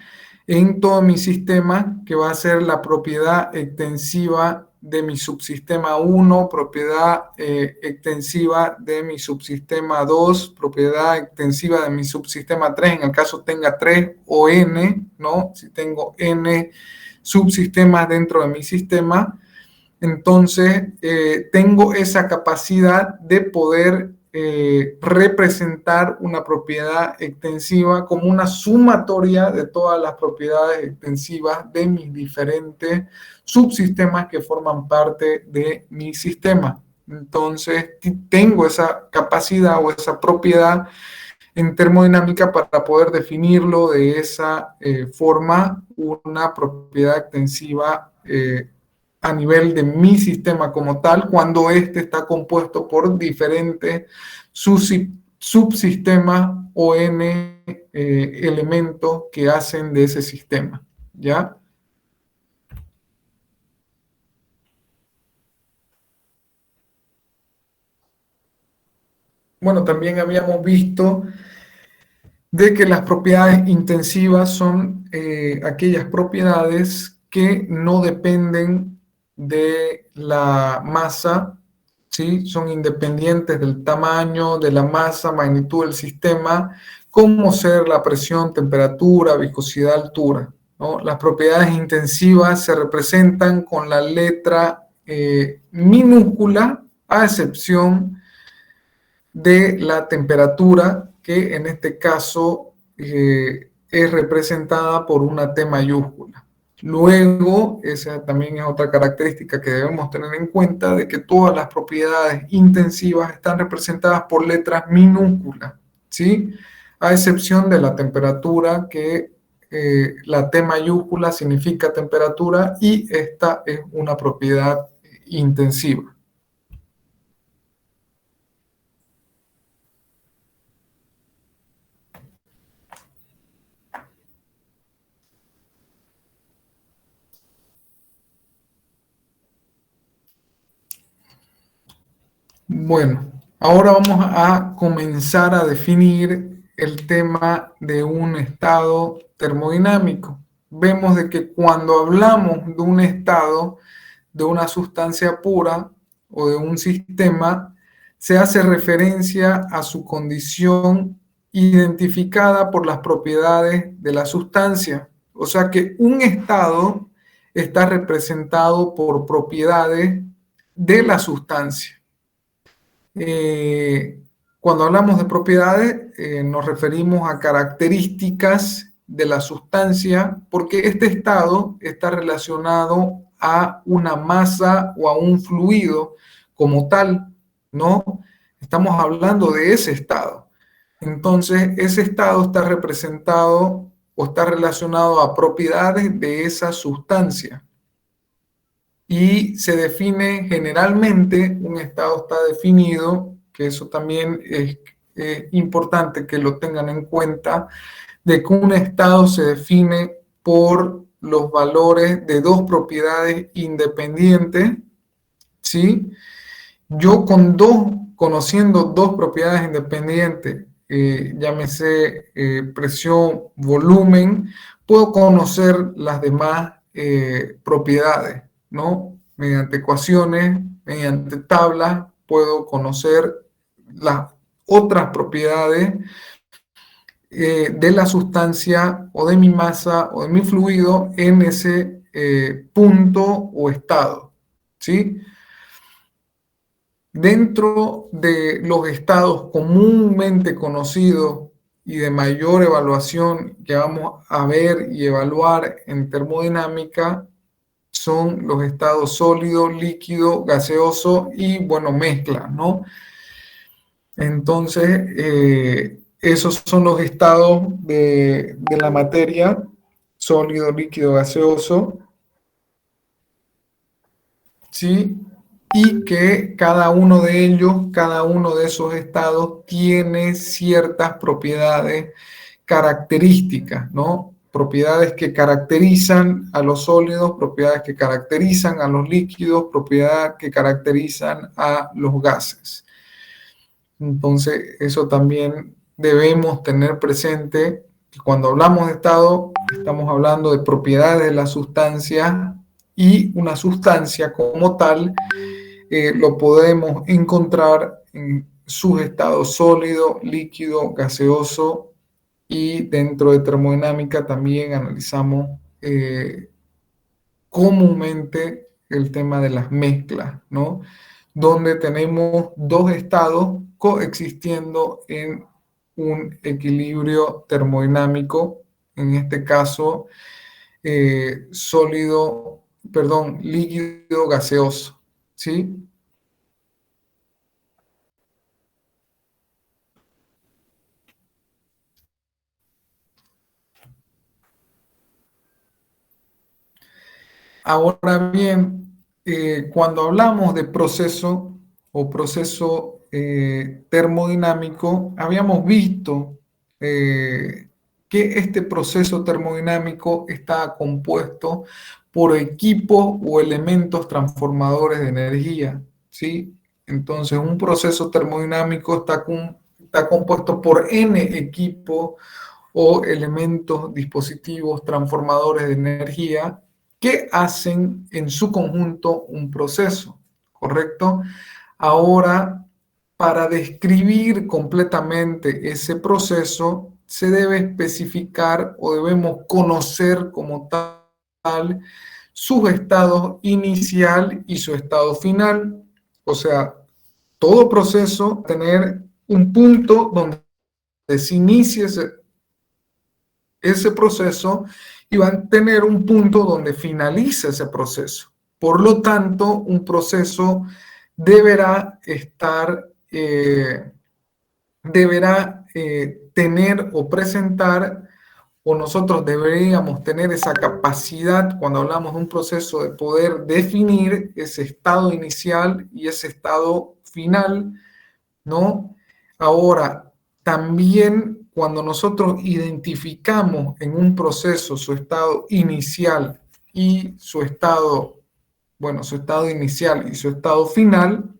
Speaker 2: en todo mi sistema, que va a ser la propiedad extensiva de mi subsistema 1, propiedad extensiva de mi subsistema 2, propiedad extensiva de mi subsistema 3, en el caso tenga 3 o n, ¿no? Si tengo n subsistemas dentro de mi sistema, entonces tengo esa capacidad de poder representar una propiedad extensiva como una sumatoria de todas las propiedades extensivas de mis diferentes subsistemas que forman parte de mi sistema. Entonces, tengo esa capacidad o esa propiedad en termodinámica para poder definirlo de esa forma, una propiedad extensiva a nivel de mi sistema como tal, cuando este está compuesto por diferentes subsistemas o n elementos que hacen de ese sistema, ¿ya? Bueno, también habíamos visto de que las propiedades intensivas son aquellas propiedades que no dependen de la masa, ¿sí? Son independientes del tamaño, de la masa, magnitud del sistema, como ser la presión, temperatura, viscosidad, altura, ¿no? Las propiedades intensivas se representan con la letra minúscula, a excepción de la temperatura, que en este caso es representada por una T mayúscula. Luego, esa también es otra característica que debemos tener en cuenta, de que todas las propiedades intensivas están representadas por letras minúsculas, ¿sí? A excepción de la temperatura, que la T mayúscula significa temperatura y esta es una propiedad intensiva. Bueno, ahora vamos a comenzar a definir el tema de un estado termodinámico. Vemos de que cuando hablamos de un estado, de una sustancia pura o de un sistema, se hace referencia a su condición identificada por las propiedades de la sustancia. O sea que un estado está representado por propiedades de la sustancia. Cuando hablamos de propiedades, nos referimos a características de la sustancia, porque este estado está relacionado a una masa o a un fluido como tal, ¿no? Estamos hablando de ese estado. Entonces, ese estado está representado o está relacionado a propiedades de esa sustancia. Y se define generalmente, un estado está definido, que eso también es importante que lo tengan en cuenta, de que un estado se define por los valores de dos propiedades independientes, ¿sí? Yo conociendo dos propiedades independientes, llámese presión, volumen, puedo conocer las demás propiedades, ¿no? Mediante ecuaciones, mediante tablas, puedo conocer las otras propiedades de la sustancia o de mi masa o de mi fluido en ese punto o estado, ¿sí? Dentro de los estados comúnmente conocidos y de mayor evaluación que vamos a ver y evaluar en termodinámica son los estados sólido, líquido, gaseoso y, bueno, mezcla, ¿no? Entonces, esos son los estados de la materia, sólido, líquido, gaseoso, ¿sí? Y que cada uno de ellos, cada uno de esos estados tiene ciertas propiedades características, ¿no? Propiedades que caracterizan a los sólidos, propiedades que caracterizan a los líquidos, propiedades que caracterizan a los gases. Entonces, eso también debemos tener presente que cuando hablamos de estado, estamos hablando de propiedades de la sustancia y una sustancia como tal lo podemos encontrar en sus estados sólido, líquido, gaseoso y dentro de termodinámica también analizamos comúnmente el tema de las mezclas, ¿no? Donde tenemos dos estados coexistiendo en un equilibrio termodinámico, en este caso líquido gaseoso, ¿sí? Ahora bien, cuando hablamos de proceso o proceso termodinámico, habíamos visto que este proceso termodinámico está compuesto por equipos o elementos transformadores de energía, ¿sí? Entonces, un proceso termodinámico está compuesto por N equipos o elementos, dispositivos transformadores de energía que hacen en su conjunto un proceso, ¿correcto? Ahora, para describir completamente ese proceso, se debe especificar o debemos conocer como tal sus estados inicial y su estado final. O sea, todo proceso tener un punto donde se inicie ese proceso y van a tener un punto donde finalice ese proceso. Por lo tanto, un proceso deberá tener o presentar, o nosotros deberíamos tener esa capacidad cuando hablamos de un proceso de poder definir ese estado inicial y ese estado final, ¿no? Ahora, también cuando nosotros identificamos en un proceso su estado inicial y su estado, bueno, su estado inicial y su estado final,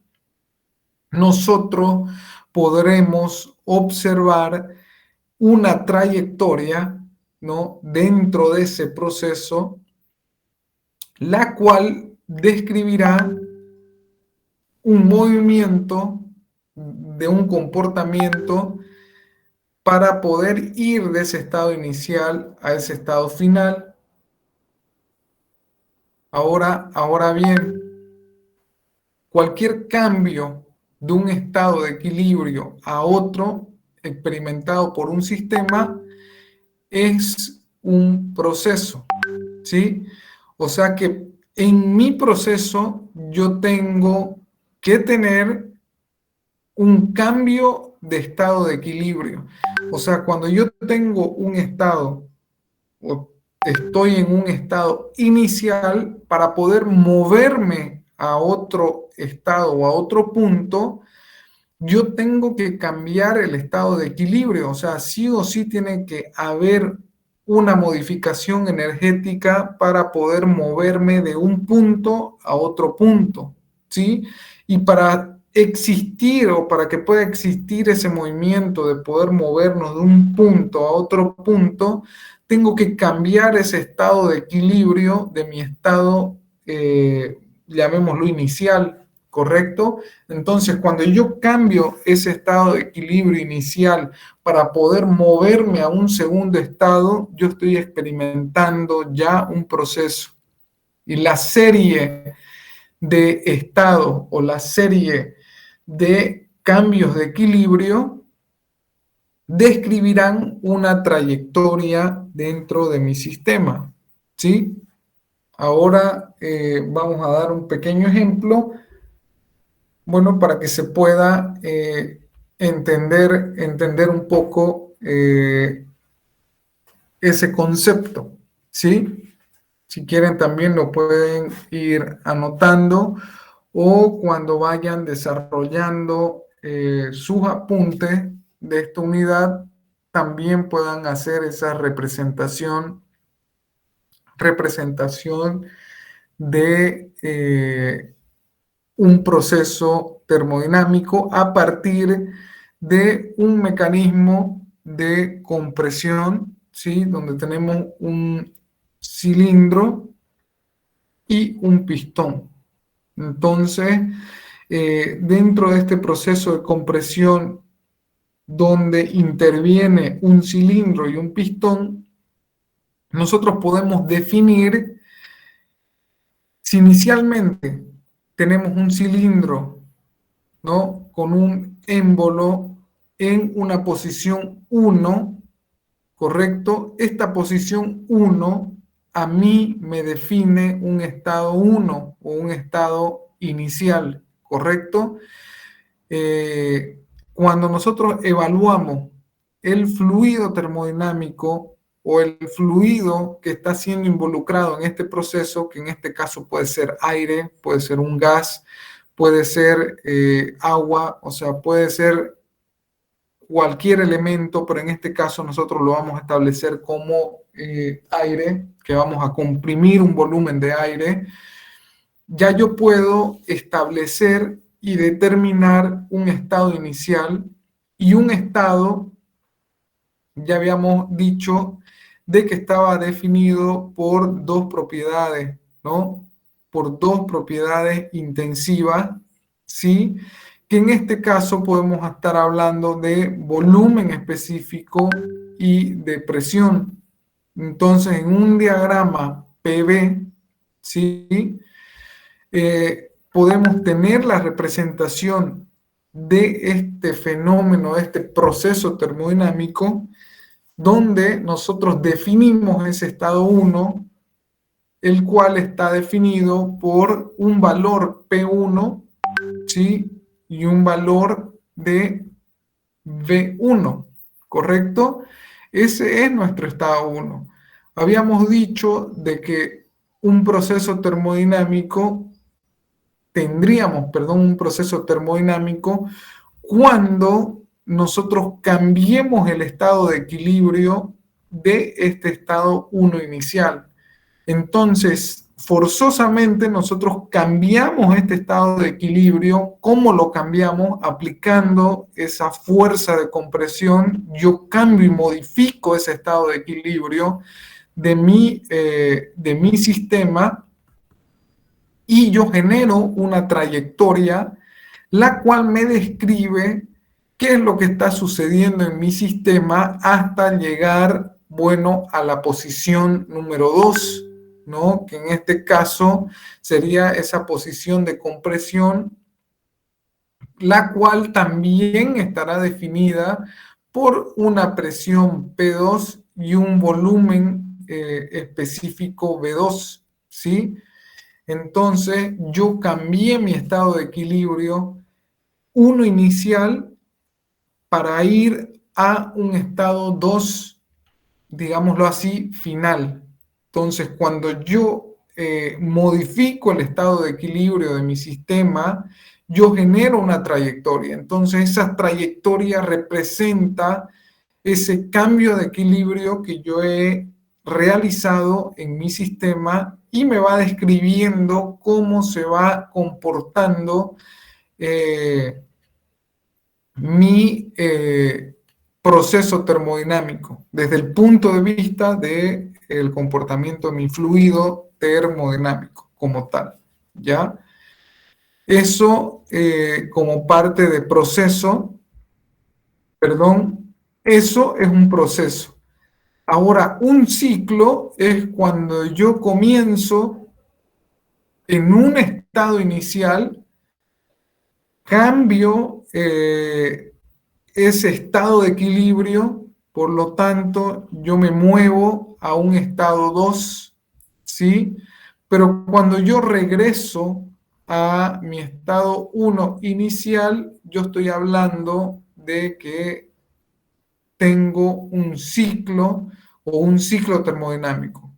Speaker 2: nosotros podremos observar una trayectoria, ¿no? Dentro de ese proceso, la cual describirá un movimiento de un comportamiento para poder ir de ese estado inicial a ese estado final. Ahora bien, cualquier cambio de un estado de equilibrio a otro experimentado por un sistema es un proceso, ¿sí? O sea que en mi proceso yo tengo que tener un cambio de estado de equilibrio. O sea, cuando yo tengo un estado o estoy en un estado inicial para poder moverme a otro estado o a otro punto, yo tengo que cambiar el estado de equilibrio. O sea, sí o sí tiene que haber una modificación energética para poder moverme de un punto a otro punto, ¿sí? Y para existir o para que pueda existir ese movimiento de poder movernos de un punto a otro punto, tengo que cambiar ese estado de equilibrio de mi estado, llamémoslo inicial, ¿correcto? Entonces, cuando yo cambio ese estado de equilibrio inicial para poder moverme a un segundo estado, yo estoy experimentando ya un proceso. Y la serie de estado o la serie de cambios de equilibrio describirán una trayectoria dentro de mi sistema, ¿sí? Ahora vamos a dar un pequeño ejemplo, bueno, para que se pueda entender un poco ese concepto, ¿sí? Si quieren también lo pueden ir anotando o cuando vayan desarrollando sus apuntes de esta unidad, también puedan hacer esa representación de un proceso termodinámico a partir de un mecanismo de compresión, ¿sí? Donde tenemos un cilindro y un pistón. Entonces, dentro de este proceso de compresión donde interviene un cilindro y un pistón, nosotros podemos definir si inicialmente tenemos un cilindro, ¿no? Con un émbolo en una posición 1, ¿correcto? Esta posición 1 a mí me define un estado 1 o un estado inicial, ¿correcto? Cuando nosotros evaluamos el fluido termodinámico o el fluido que está siendo involucrado en este proceso, que en este caso puede ser aire, puede ser un gas, puede ser agua, o sea, puede ser cualquier elemento, pero en este caso nosotros lo vamos a establecer como aire, que vamos a comprimir un volumen de aire. Ya yo puedo establecer y determinar un estado inicial y un estado, ya habíamos dicho, de que estaba definido por dos propiedades, ¿no? Por dos propiedades intensivas, ¿sí? Que en este caso podemos estar hablando de volumen específico y de presión. Entonces, en un diagrama PV, ¿sí? Podemos tener la representación de este fenómeno, de este proceso termodinámico, donde nosotros definimos ese estado 1, el cual está definido por un valor P1, ¿sí? Y un valor de V1, ¿correcto? Ese es nuestro estado 1. Habíamos dicho de que un proceso termodinámico un proceso termodinámico cuando nosotros cambiemos el estado de equilibrio de este estado 1 inicial. Entonces, forzosamente nosotros cambiamos este estado de equilibrio. ¿Cómo lo cambiamos? Aplicando esa fuerza de compresión. Yo cambio y modifico ese estado de equilibrio de mi sistema y yo genero una trayectoria la cual me describe qué es lo que está sucediendo en mi sistema hasta llegar, bueno, a la posición número 2, ¿no? Que en este caso sería esa posición de compresión, la cual también estará definida por una presión P2 y un volumen específico V2, ¿sí? Entonces yo cambié mi estado de equilibrio 1 inicial para ir a un estado 2, digámoslo así, final. Entonces, cuando yo modifico el estado de equilibrio de mi sistema, yo genero una trayectoria. Entonces, esa trayectoria representa ese cambio de equilibrio que yo he realizado en mi sistema y me va describiendo cómo se va comportando mi proceso termodinámico desde el punto de vista del comportamiento de mi fluido termodinámico como tal, ¿ya? Eso como parte de proceso, perdón, eso es un proceso. Ahora, un ciclo es cuando yo comienzo en un estado inicial, cambio ese estado de equilibrio, por lo tanto, yo me muevo a un estado 2, ¿sí? Pero cuando yo regreso a mi estado 1 inicial, yo estoy hablando de que tengo un ciclo o un ciclo termodinámico.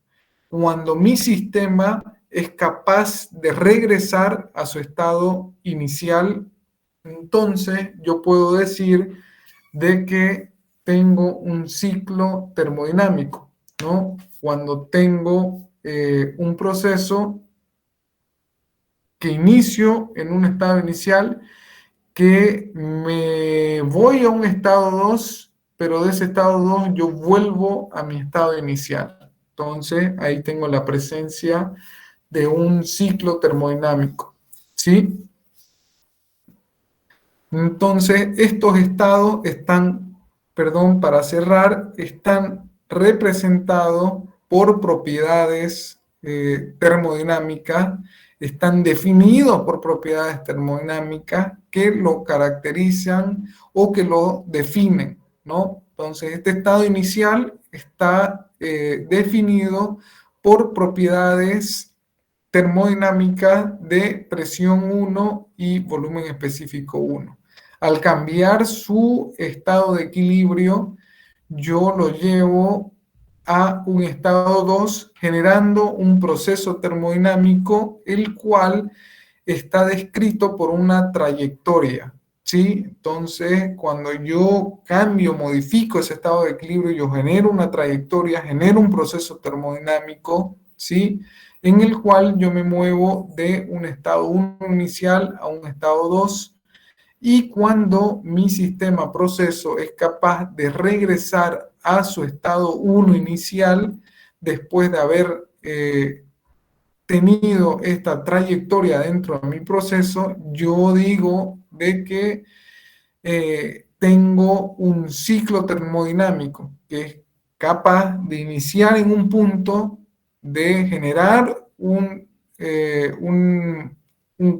Speaker 2: Cuando mi sistema es capaz de regresar a su estado inicial, entonces yo puedo decir de que tengo un ciclo termodinámico, ¿no? Cuando tengo un proceso que inicio en un estado inicial, que me voy a un estado 2, pero de ese estado 2 yo vuelvo a mi estado inicial. Entonces, ahí tengo la presencia de un ciclo termodinámico, ¿sí? Entonces, estos estados están, perdón, para cerrar, están representados por propiedades termodinámicas, están definidos por propiedades termodinámicas que lo caracterizan o que lo definen, ¿no? Entonces, este estado inicial está definido por propiedades termodinámica de presión 1 y volumen específico 1. Al cambiar su estado de equilibrio, yo lo llevo a un estado 2, generando un proceso termodinámico, el cual está descrito por una trayectoria, ¿sí? Entonces, cuando yo cambio, modifico ese estado de equilibrio, yo genero una trayectoria, genero un proceso termodinámico, ¿sí? En el cual yo me muevo de un estado 1 inicial a un estado 2, y cuando mi sistema proceso es capaz de regresar a su estado 1 inicial, después de haber tenido esta trayectoria dentro de mi proceso, yo digo de que tengo un ciclo termodinámico que es capaz de iniciar en un punto, de generar un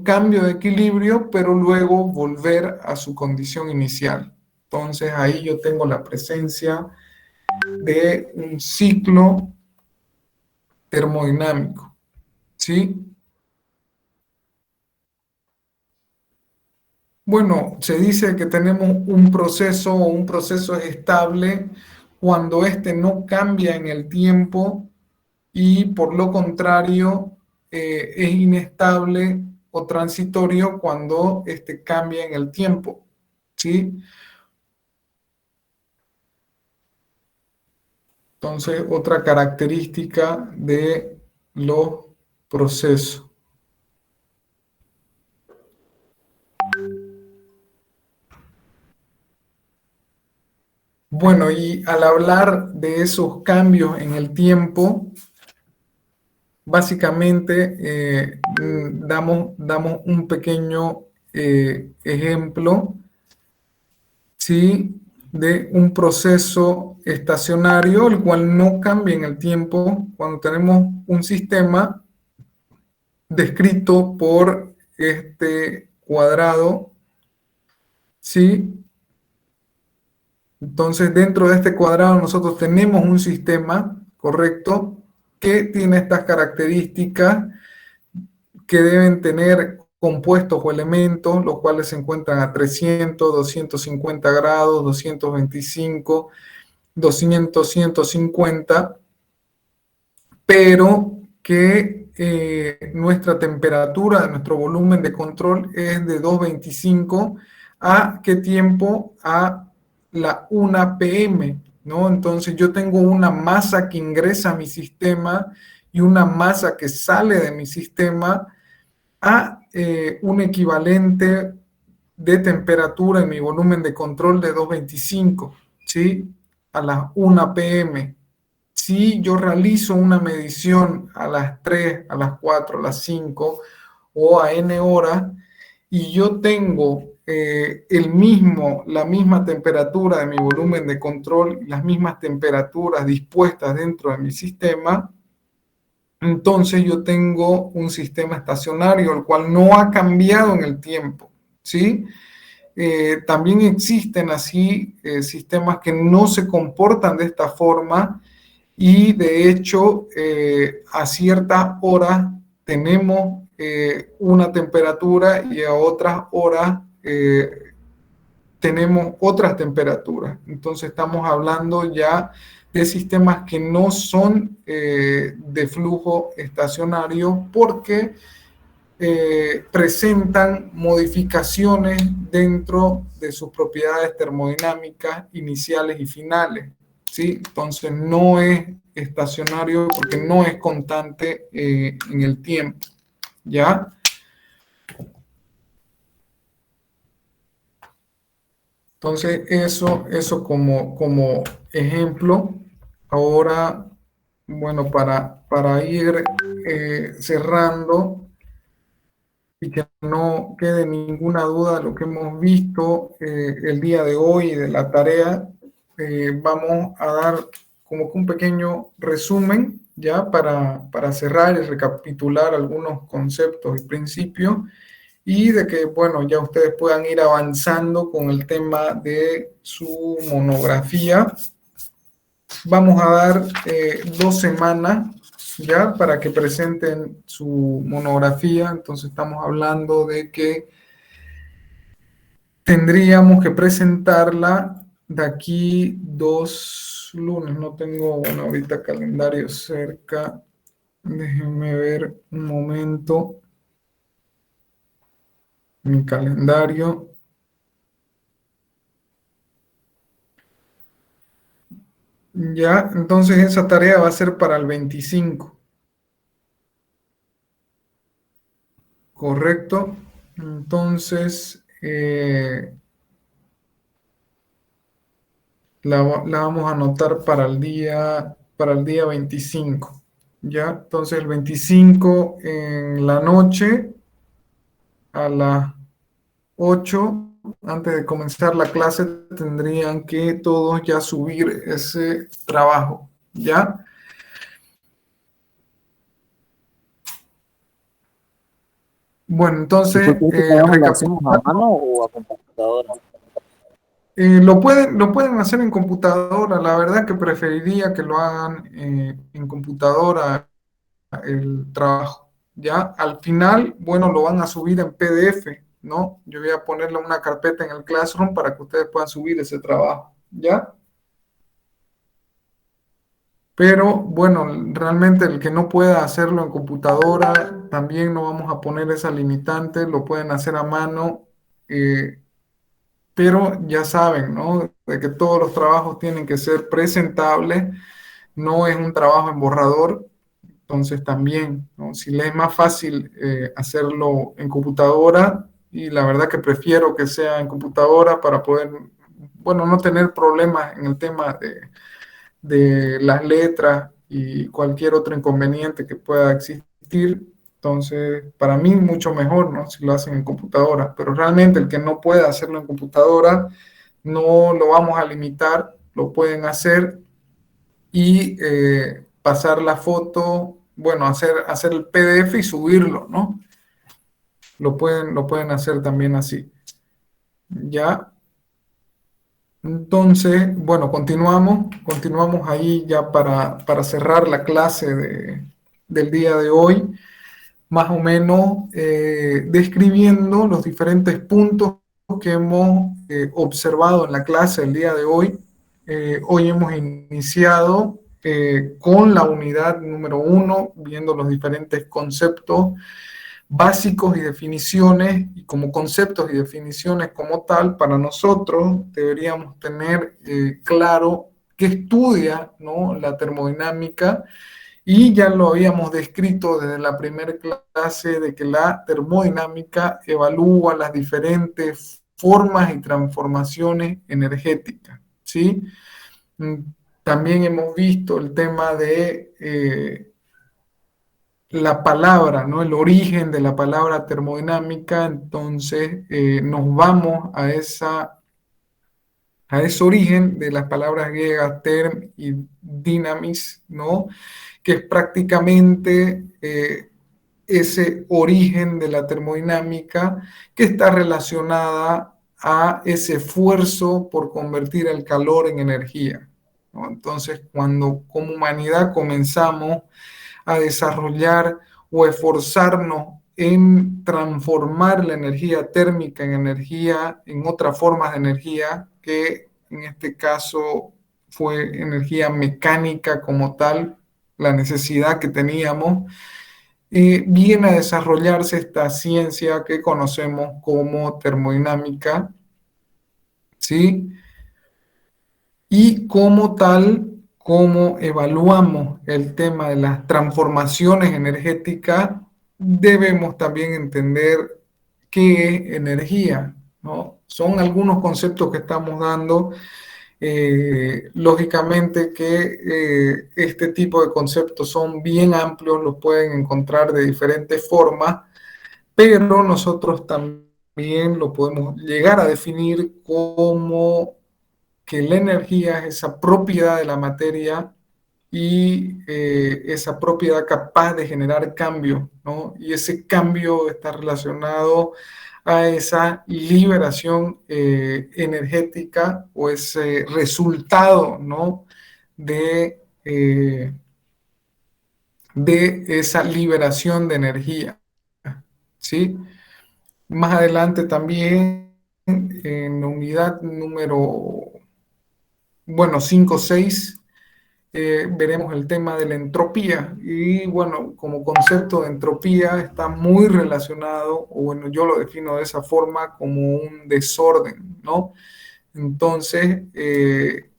Speaker 2: cambio de equilibrio, pero luego volver a su condición inicial. Entonces ahí yo tengo la presencia de un ciclo termodinámico, ¿sí? Bueno, se dice que tenemos un proceso o un proceso es estable cuando éste no cambia en el tiempo, y por lo contrario es inestable o transitorio cuando éste cambia en el tiempo, ¿sí? Entonces, otra característica de los procesos. Bueno, y al hablar de esos cambios en el tiempo, básicamente damos un pequeño ejemplo, ¿sí? De un proceso estacionario, el cual no cambia en el tiempo, cuando tenemos un sistema descrito por este cuadrado, ¿sí? Entonces, dentro de este cuadrado nosotros tenemos un sistema, ¿correcto?, que tiene estas características que deben tener compuestos o elementos, los cuales se encuentran a 300, 250 grados, 225, 200, 150, pero que nuestra temperatura de nuestro volumen de control es de 225. ¿A qué tiempo? A la 1 p.m., ¿no? Entonces yo tengo una masa que ingresa a mi sistema y una masa que sale de mi sistema a un equivalente de temperatura en mi volumen de control de 225, ¿sí? A las 1 p.m. Si yo realizo una medición a las 3, a las 4, a las 5 o a n horas y yo tengo la misma temperatura de mi volumen de control, las mismas temperaturas dispuestas dentro de mi sistema, entonces yo tengo un sistema estacionario, el cual no ha cambiado en el tiempo, ¿sí? También existen así sistemas que no se comportan de esta forma y de hecho a ciertas horas tenemos una temperatura y a otras horas tenemos otras temperaturas. Entonces estamos hablando ya de sistemas que no son de flujo estacionario porque presentan modificaciones dentro de sus propiedades termodinámicas iniciales y finales, ¿sí? Entonces no es estacionario porque no es constante en el tiempo, ¿ya? Entonces eso como ejemplo. Ahora, bueno, para ir cerrando, y que no quede ninguna duda de lo que hemos visto el día de hoy de la tarea, vamos a dar como que un pequeño resumen ya para cerrar y recapitular algunos conceptos y principios y de que, bueno, ya ustedes puedan ir avanzando con el tema de su monografía. Vamos a dar 2 semanas ya para que presenten su monografía. Entonces estamos hablando de que tendríamos que presentarla de aquí 2 lunes. No tengo, bueno, ahorita calendario cerca. Déjenme ver un momento mi calendario. Ya, entonces esa tarea va a ser para el 25. Correcto. Entonces, la vamos a anotar para el día 25. ¿Ya? Entonces, el 25 en la noche, a las 8, antes de comenzar la clase, tendrían que todos ya subir ese trabajo. ¿Ya? Bueno, entonces,
Speaker 3: Disculpe, ¿este trabajo lo hacemos a mano o a computadora?
Speaker 2: lo pueden hacer en computadora. La verdad que preferiría que lo hagan en computadora el trabajo. Ya al final, bueno, lo van a subir en PDF, ¿no? Yo voy a ponerle una carpeta en el Classroom para que ustedes puedan subir ese trabajo, ¿ya? Pero bueno, realmente el que no pueda hacerlo en computadora, también no vamos a poner esa limitante, lo pueden hacer a mano, pero ya saben, ¿no? De que todos los trabajos tienen que ser presentables, no es un trabajo en borrador. Entonces también, ¿no? Si les es más fácil hacerlo en computadora, y la verdad que prefiero que sea en computadora para poder, bueno, no tener problemas en el tema de las letras y cualquier otro inconveniente que pueda existir. Entonces, para mí mucho mejor, ¿no? Si lo hacen en computadora, pero realmente el que no pueda hacerlo en computadora, no lo vamos a limitar, lo pueden hacer y pasar la foto, bueno, hacer el PDF y subirlo, ¿no? Lo pueden hacer también así. Ya. Entonces, bueno, continuamos ahí ya para cerrar la clase del día de hoy, más o menos describiendo los diferentes puntos que hemos observado en la clase del día de hoy. hoy hemos iniciado con la unidad número 1, viendo los diferentes conceptos básicos y definiciones, y como conceptos y definiciones como tal, para nosotros deberíamos tener claro qué estudia, ¿no?, la termodinámica, y ya lo habíamos descrito desde la primera clase de que la termodinámica evalúa las diferentes formas y transformaciones energéticas, ¿sí? También hemos visto el tema de la palabra, ¿no?, el origen de la palabra termodinámica. Entonces nos vamos a ese origen de las palabras griegas term y dynamis, ¿no?, que es prácticamente ese origen de la termodinámica que está relacionada a ese esfuerzo por convertir el calor en energía, ¿no? Entonces, cuando como humanidad comenzamos a desarrollar o esforzarnos en transformar la energía térmica en energía, en otras formas de energía, que en este caso fue energía mecánica como tal, la necesidad que teníamos, viene a desarrollarse esta ciencia que conocemos como termodinámica, ¿sí? Y como tal, como evaluamos el tema de las transformaciones energéticas, debemos también entender qué es energía, ¿no? Son algunos conceptos que estamos dando. Lógicamente que este tipo de conceptos son bien amplios, los pueden encontrar de diferentes formas, pero nosotros también lo podemos llegar a definir como que la energía es esa propiedad de la materia y esa propiedad capaz de generar cambio, ¿no? Y ese cambio está relacionado a esa liberación energética o ese resultado, ¿no?, de esa liberación de energía, ¿sí? Más adelante también en la unidad número, bueno, 5 o 6, veremos el tema de la entropía. Y bueno, como concepto de entropía está muy relacionado, o bueno, yo lo defino de esa forma, como un desorden, ¿no? Entonces, que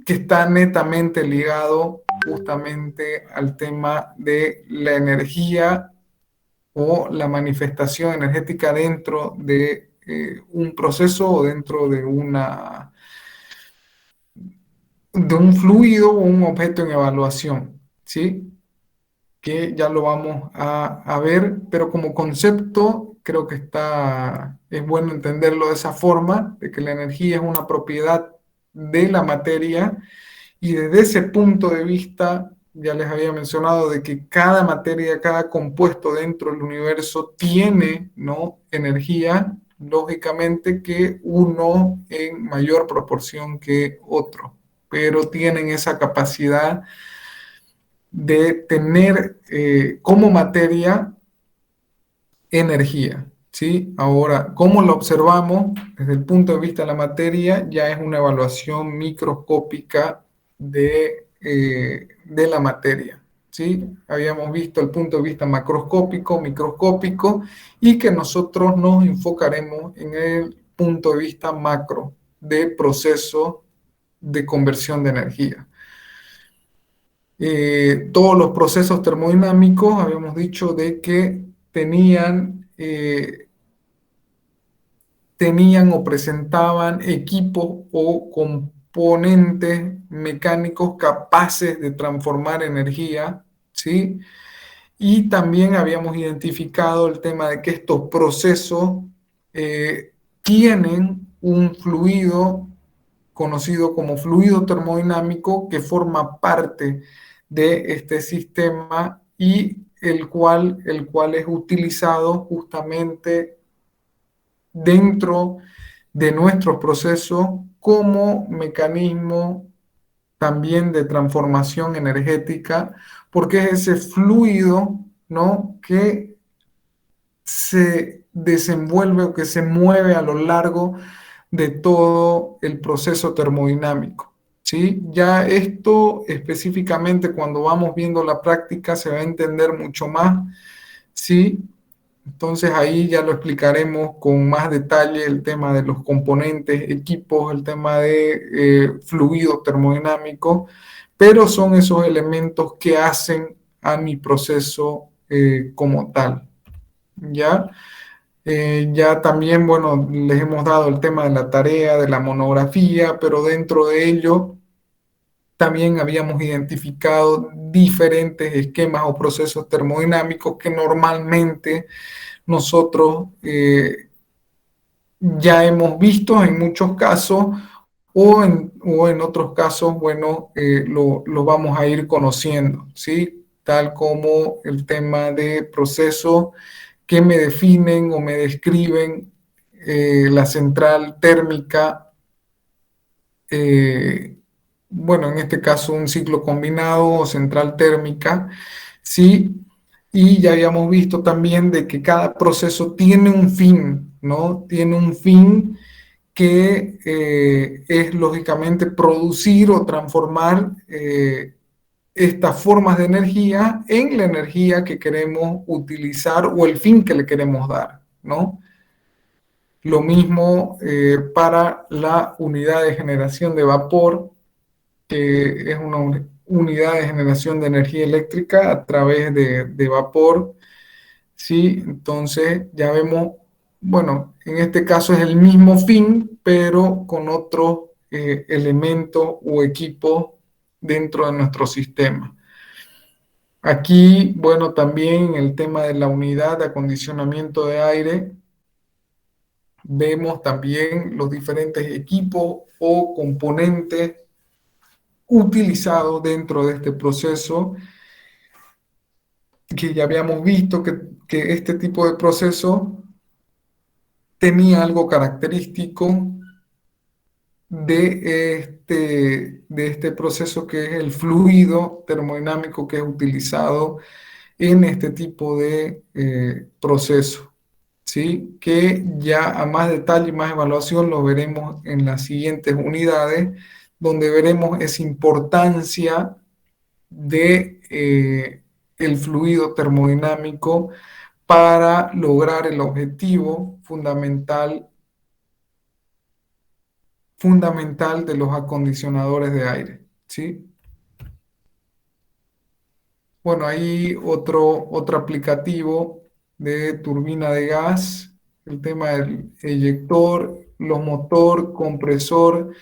Speaker 2: está netamente ligado justamente al tema de la energía o la manifestación energética dentro de un proceso o dentro de un fluido o un objeto en evaluación, ¿sí? Que ya lo vamos a ver, pero como concepto creo que es bueno entenderlo de esa forma, de que la energía es una propiedad de la materia, y desde ese punto de vista ya les había mencionado de que cada materia, cada compuesto dentro del universo tiene, ¿no?, energía, lógicamente que uno en mayor proporción que otro, pero tienen esa capacidad de tener como materia energía, ¿sí? Ahora, ¿cómo lo observamos? Desde el punto de vista de la materia, ya es una evaluación microscópica de la materia, ¿sí? Habíamos visto el punto de vista macroscópico, microscópico, y que nosotros nos enfocaremos en el punto de vista macro de proceso de conversión de energía. Todos los procesos termodinámicos, habíamos dicho de que tenían o presentaban equipos o componentes mecánicos capaces de transformar energía, ¿sí? Y también habíamos identificado el tema de que estos procesos tienen un fluido conocido como fluido termodinámico que forma parte de este sistema y el cual es utilizado justamente dentro de nuestros procesos como mecanismo también de transformación energética, porque es ese fluido, ¿no?, que se desenvuelve o que se mueve a lo largo de todo el proceso termodinámico, ¿sí? Ya esto específicamente cuando vamos viendo la práctica se va a entender mucho más, ¿sí? Entonces ahí ya lo explicaremos con más detalle el tema de los componentes, equipos, el tema de fluido termodinámico, pero son esos elementos que hacen a mi proceso como tal, ¿ya? Ya también, bueno, les hemos dado el tema de la tarea, de la monografía, pero dentro de ello también habíamos identificado diferentes esquemas o procesos termodinámicos que normalmente nosotros ya hemos visto en muchos casos o en otros casos, bueno, lo vamos a ir conociendo, ¿sí? Tal como el tema de procesos que me definen o me describen la central térmica, bueno, en este caso un ciclo combinado o central térmica, ¿sí? Y ya habíamos visto también de que cada proceso tiene un fin, ¿no? Tiene un fin que es lógicamente producir o transformar estas formas de energía en la energía que queremos utilizar o el fin que le queremos dar, ¿no? Lo mismo para la unidad de generación de vapor, que es una unidad de generación de energía eléctrica a través de vapor, ¿sí? Entonces ya vemos, bueno, en este caso es el mismo fin, pero con otros elementos o equipos dentro de nuestro sistema. Aquí, bueno, también el tema de la unidad de acondicionamiento de aire, vemos también los diferentes equipos o componentes utilizados dentro de este proceso, que ya habíamos visto que este tipo de proceso tenía algo característico de este proceso, que es el fluido termodinámico que es utilizado en este tipo de proceso, ¿sí? Que ya a más detalle y más evaluación lo veremos en las siguientes unidades, donde veremos esa importancia de el fluido termodinámico para lograr el objetivo fundamental de los acondicionadores de aire, ¿sí? Bueno, ahí otro aplicativo de turbina de gas, el tema del eyector, los motor, compresor,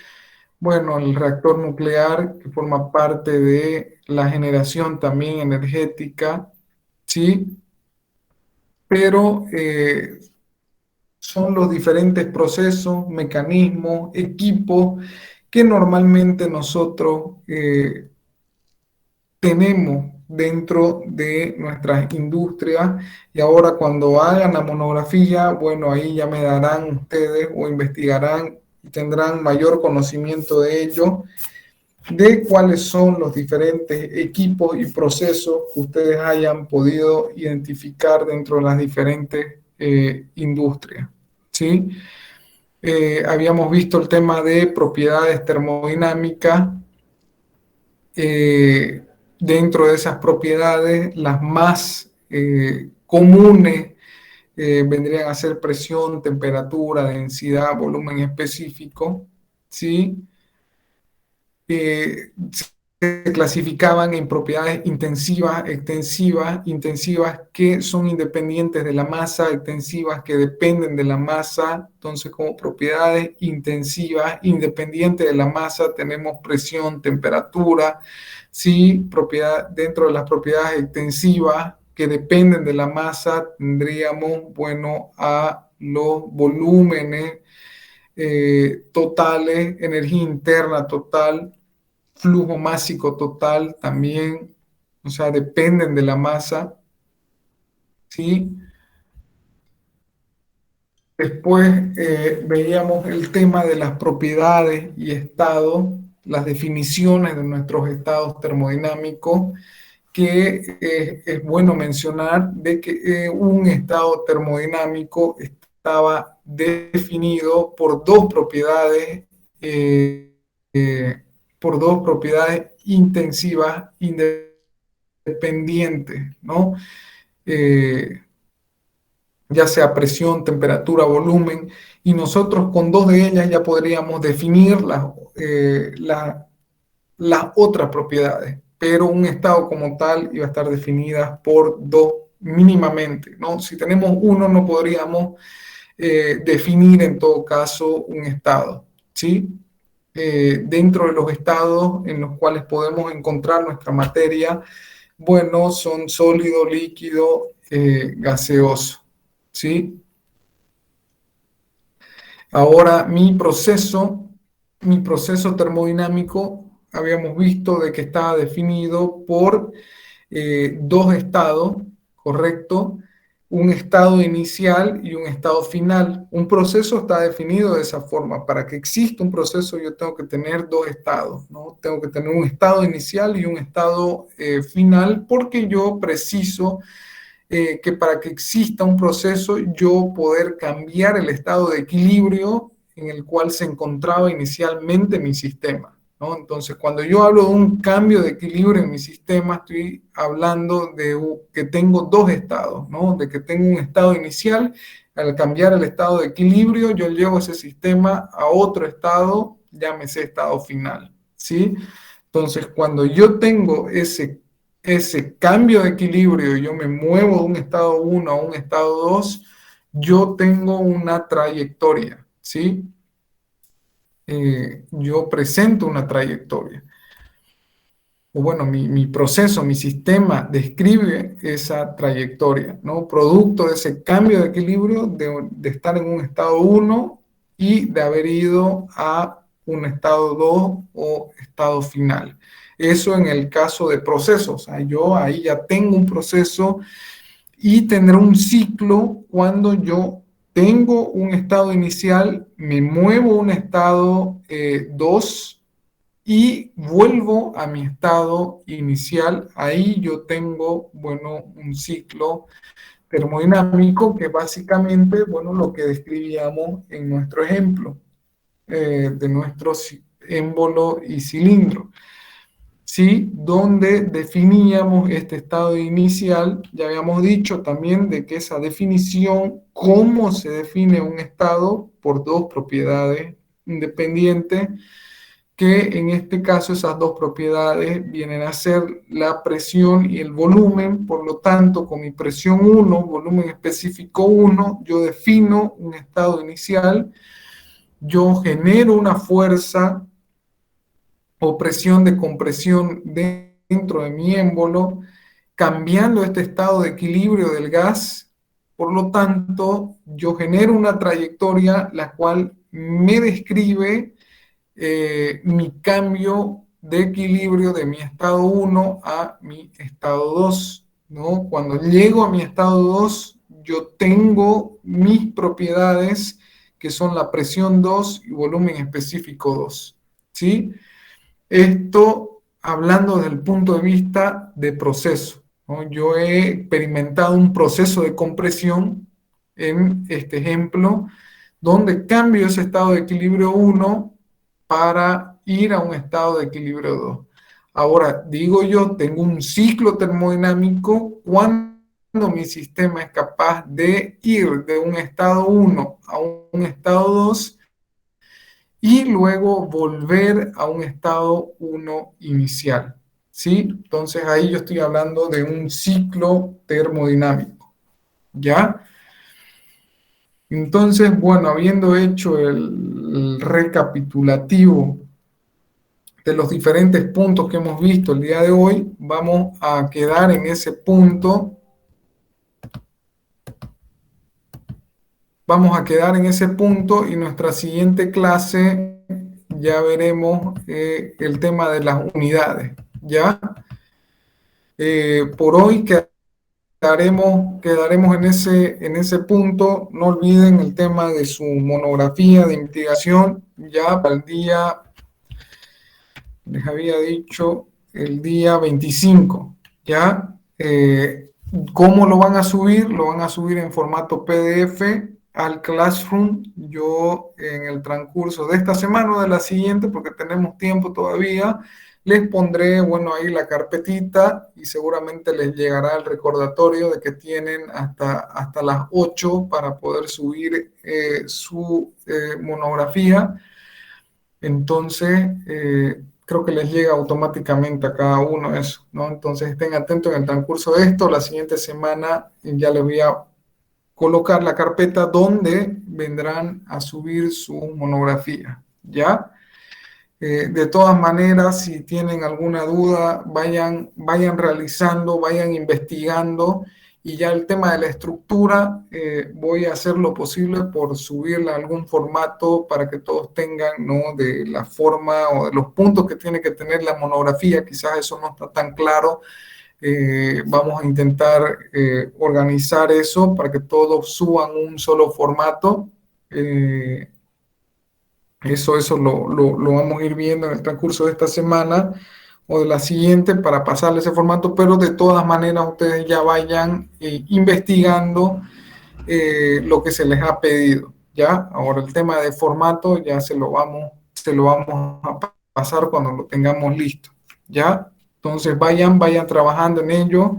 Speaker 2: bueno, el reactor nuclear que forma parte de la generación también energética, ¿sí? Pero son los diferentes procesos, mecanismos, equipos que normalmente nosotros tenemos dentro de nuestras industrias, y ahora cuando hagan la monografía, bueno, ahí ya me darán ustedes o investigarán y tendrán mayor conocimiento de ello, de cuáles son los diferentes equipos y procesos que ustedes hayan podido identificar dentro de las diferentes industrias, ¿sí? Habíamos visto el tema de propiedades termodinámicas. Dentro de esas propiedades, las más comunes vendrían a ser presión, temperatura, densidad, volumen específico, ¿sí? Se clasificaban en propiedades intensivas, extensivas, intensivas que son independientes de la masa, extensivas que dependen de la masa. Entonces, como propiedades intensivas, independientes de la masa, tenemos presión, temperatura, ¿sí? Dentro de las propiedades extensivas que dependen de la masa, tendríamos, bueno, a los volúmenes totales, energía interna total, flujo másico total también, o sea, dependen de la masa, ¿sí? Después veíamos el tema de las propiedades y estados, las definiciones de nuestros estados termodinámicos, que es bueno mencionar de que un estado termodinámico estaba definido por dos propiedades por dos propiedades intensivas independientes, ¿no? Ya sea presión, temperatura, volumen, y nosotros con dos de ellas ya podríamos definir las otras propiedades, pero un estado como tal iba a estar definida por dos mínimamente, ¿no? Si tenemos uno, no podríamos definir en todo caso un estado, ¿sí? Dentro de los estados en los cuales podemos encontrar nuestra materia, bueno, son sólido, líquido, gaseoso, ¿sí? Ahora, mi proceso termodinámico, habíamos visto de que estaba definido por dos estados, ¿correcto? Un estado inicial y un estado final. Un proceso está definido de esa forma. Para que exista un proceso, yo tengo que tener dos estados, ¿no? Tengo que tener un estado inicial y un estado final, porque yo preciso que para que exista un proceso, yo poder cambiar el estado de equilibrio en el cual se encontraba inicialmente mi sistema, ¿no? Entonces, cuando yo hablo de un cambio de equilibrio en mi sistema, estoy hablando de que tengo dos estados, ¿no? De que tengo un estado inicial, al cambiar el estado de equilibrio, yo llevo ese sistema a otro estado, llámese estado final, ¿sí? Entonces, cuando yo tengo ese cambio de equilibrio, yo me muevo de un estado 1 a un estado 2, yo tengo una trayectoria, ¿sí? Yo presento una trayectoria. O bueno, mi proceso, mi sistema describe esa trayectoria, ¿no? Producto de ese cambio de equilibrio, de estar en un estado 1 y de haber ido a un estado 2 o estado final. Eso en el caso de procesos. O sea, yo ahí ya tengo un proceso y tendré un ciclo cuando yo tengo un estado inicial, me muevo a un estado 2 y vuelvo a mi estado inicial. Ahí yo tengo, bueno, un ciclo termodinámico que básicamente, bueno, lo que describíamos en nuestro ejemplo de nuestro émbolo y cilindro, ¿sí? Donde definíamos este estado inicial. Ya habíamos dicho también de que esa definición, cómo se define un estado por dos propiedades independientes, que en este caso esas dos propiedades vienen a ser la presión y el volumen. Por lo tanto, con mi presión 1, volumen específico 1, yo defino un estado inicial, yo genero una fuerza o presión de compresión dentro de mi émbolo, cambiando este estado de equilibrio del gas. Por lo tanto, yo genero una trayectoria la cual me describe mi cambio de equilibrio de mi estado 1 a mi estado 2, ¿no? Cuando llego a mi estado 2, yo tengo mis propiedades que son la presión 2 y volumen específico 2, ¿sí? Esto hablando desde el punto de vista de proceso, ¿no? Yo he experimentado un proceso de compresión en este ejemplo, donde cambio ese estado de equilibrio 1 para ir a un estado de equilibrio 2. Ahora, digo yo, tengo un ciclo termodinámico cuando mi sistema es capaz de ir de un estado 1 a un estado 2 y luego volver a un estado 1 inicial, ¿sí? Entonces ahí yo estoy hablando de un ciclo termodinámico, ¿ya? Entonces, bueno, habiendo hecho el recapitulativo de los diferentes puntos que hemos visto el día de hoy, vamos a quedar en ese punto. Vamos a quedar en ese punto y nuestra siguiente clase ya veremos el tema de las unidades, ¿ya? Por hoy quedaremos en ese punto. No olviden el tema de su monografía de investigación, ya para el día, les había dicho, el día 25, ¿ya? ¿Cómo lo van a subir? Lo van a subir en formato PDF al Classroom. Yo en el transcurso de esta semana o de la siguiente, porque tenemos tiempo todavía, les pondré, bueno, ahí la carpetita y seguramente les llegará el recordatorio de que tienen hasta las 8 para poder subir su monografía. Entonces, creo que les llega automáticamente a cada uno eso, ¿no? Entonces, estén atentos en el transcurso de esto. La siguiente semana ya les voy a colocar la carpeta donde vendrán a subir su monografía, ¿ya? De todas maneras, si tienen alguna duda, vayan realizando, vayan investigando, y ya el tema de la estructura, voy a hacer lo posible por subirla a algún formato para que todos tengan, ¿no?, de la forma o de los puntos que tiene que tener la monografía. Quizás eso no está tan claro. Vamos a intentar organizar eso para que todos suban un solo formato. Eso lo vamos a ir viendo en el transcurso de esta semana o de la siguiente para pasarle ese formato, pero de todas maneras ustedes ya vayan investigando lo que se les ha pedido, ¿ya? Ahora el tema de formato ya se lo vamos a pasar cuando lo tengamos listo, ¿ya? Entonces vayan trabajando en ello.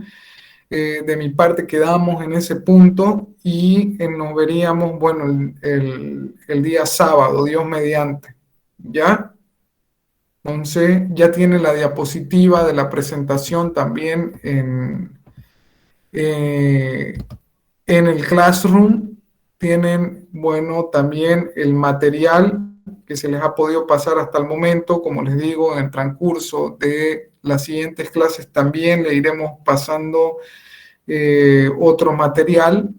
Speaker 2: De mi parte quedamos en ese punto y nos veríamos, bueno, el día sábado, Dios mediante, ¿ya? Entonces ya tiene la diapositiva de la presentación también en el Classroom. Tienen, bueno, también el material que se les ha podido pasar hasta el momento. Como les digo, en el transcurso de las siguientes clases también le iremos pasando otro material,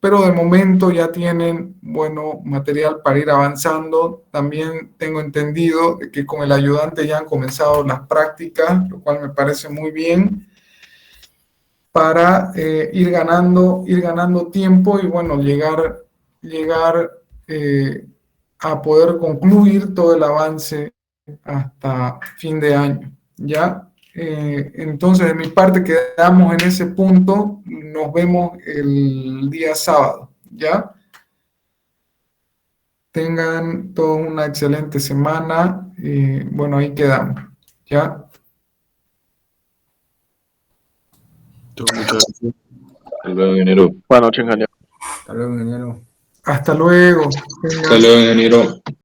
Speaker 2: pero de momento ya tienen, bueno, material para ir avanzando. También tengo entendido que con el ayudante ya han comenzado las prácticas, lo cual me parece muy bien, para ir ganando tiempo y, bueno, llegar a poder concluir todo el avance hasta fin de año, ¿ya? Entonces, de mi parte, quedamos en ese punto. Nos vemos el día sábado, ¿ya? Tengan todos una excelente semana. Bueno, ahí quedamos, ¿ya?
Speaker 1: Muchas gracias.
Speaker 4: Hasta luego, ingeniero.
Speaker 5: Buenas noches, ingeniero.
Speaker 6: Hasta luego, ingeniero.
Speaker 2: Hasta luego.
Speaker 4: Hasta luego, ingeniero.